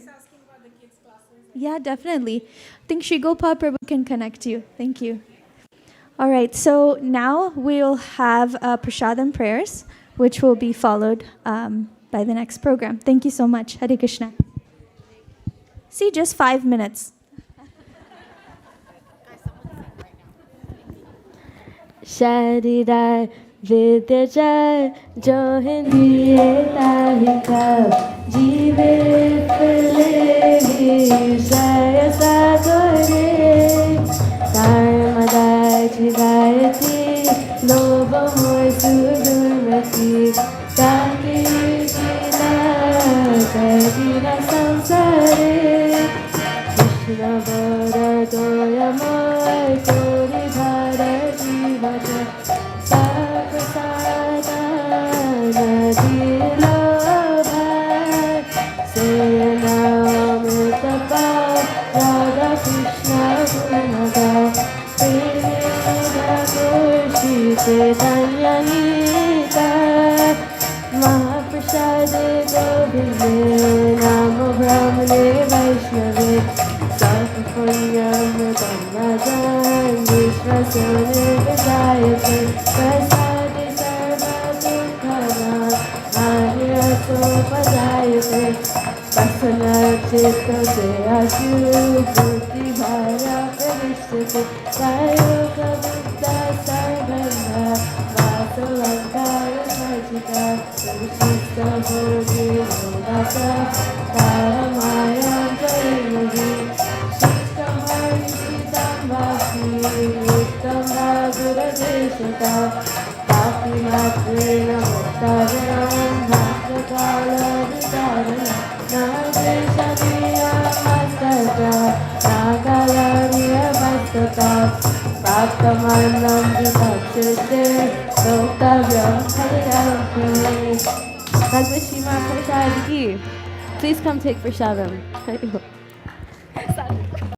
Yeah, definitely. I think Shri Gopal Prabhu can connect you. Thank you. All right, so now we'll have prasadam prayers, which will be followed by the next program. Thank you so much. Hare Krishna. See, just 5 minutes. Sharirai Vidya Johini Tahika Jive Palevi Jaya Sagore Dharmadai Chigayati Loba Moy Sudurmati Sakila Sakila Samsare Krishna Bharadoyamay Kori Bharati Bhaja Saprasada Nadila Bhai Sayanamritapa Radha Krishna Gunada Premeda Kurshi Chaitanya Nita Mahaprasade Govinde Namo Brahmane Vaishnave Sattvapunyamritam Rajan Vishwasane Vidayate Prasade Sarva Dukkhana Ahiraso Padayate Pasana Chitta Se Ashu Bhuti Bhara Pravishtite Sayoga Buddha Sarvanda Vasalankara Sajita Vishista Bhogi Dasa Paramayam Jayamagi Shishtam Harishitam Bhakti Uttam Bhagura Deshata Bhakti Matrena Muttaranam Bhaktakala Vitarana Nadesha Viya Mastaka Nagalariya Mastaka Bhaktamanam Vipakshite Doktavyam Hariyampur. Bhagavad Srimad Prasad Ki. Please come take prashadam.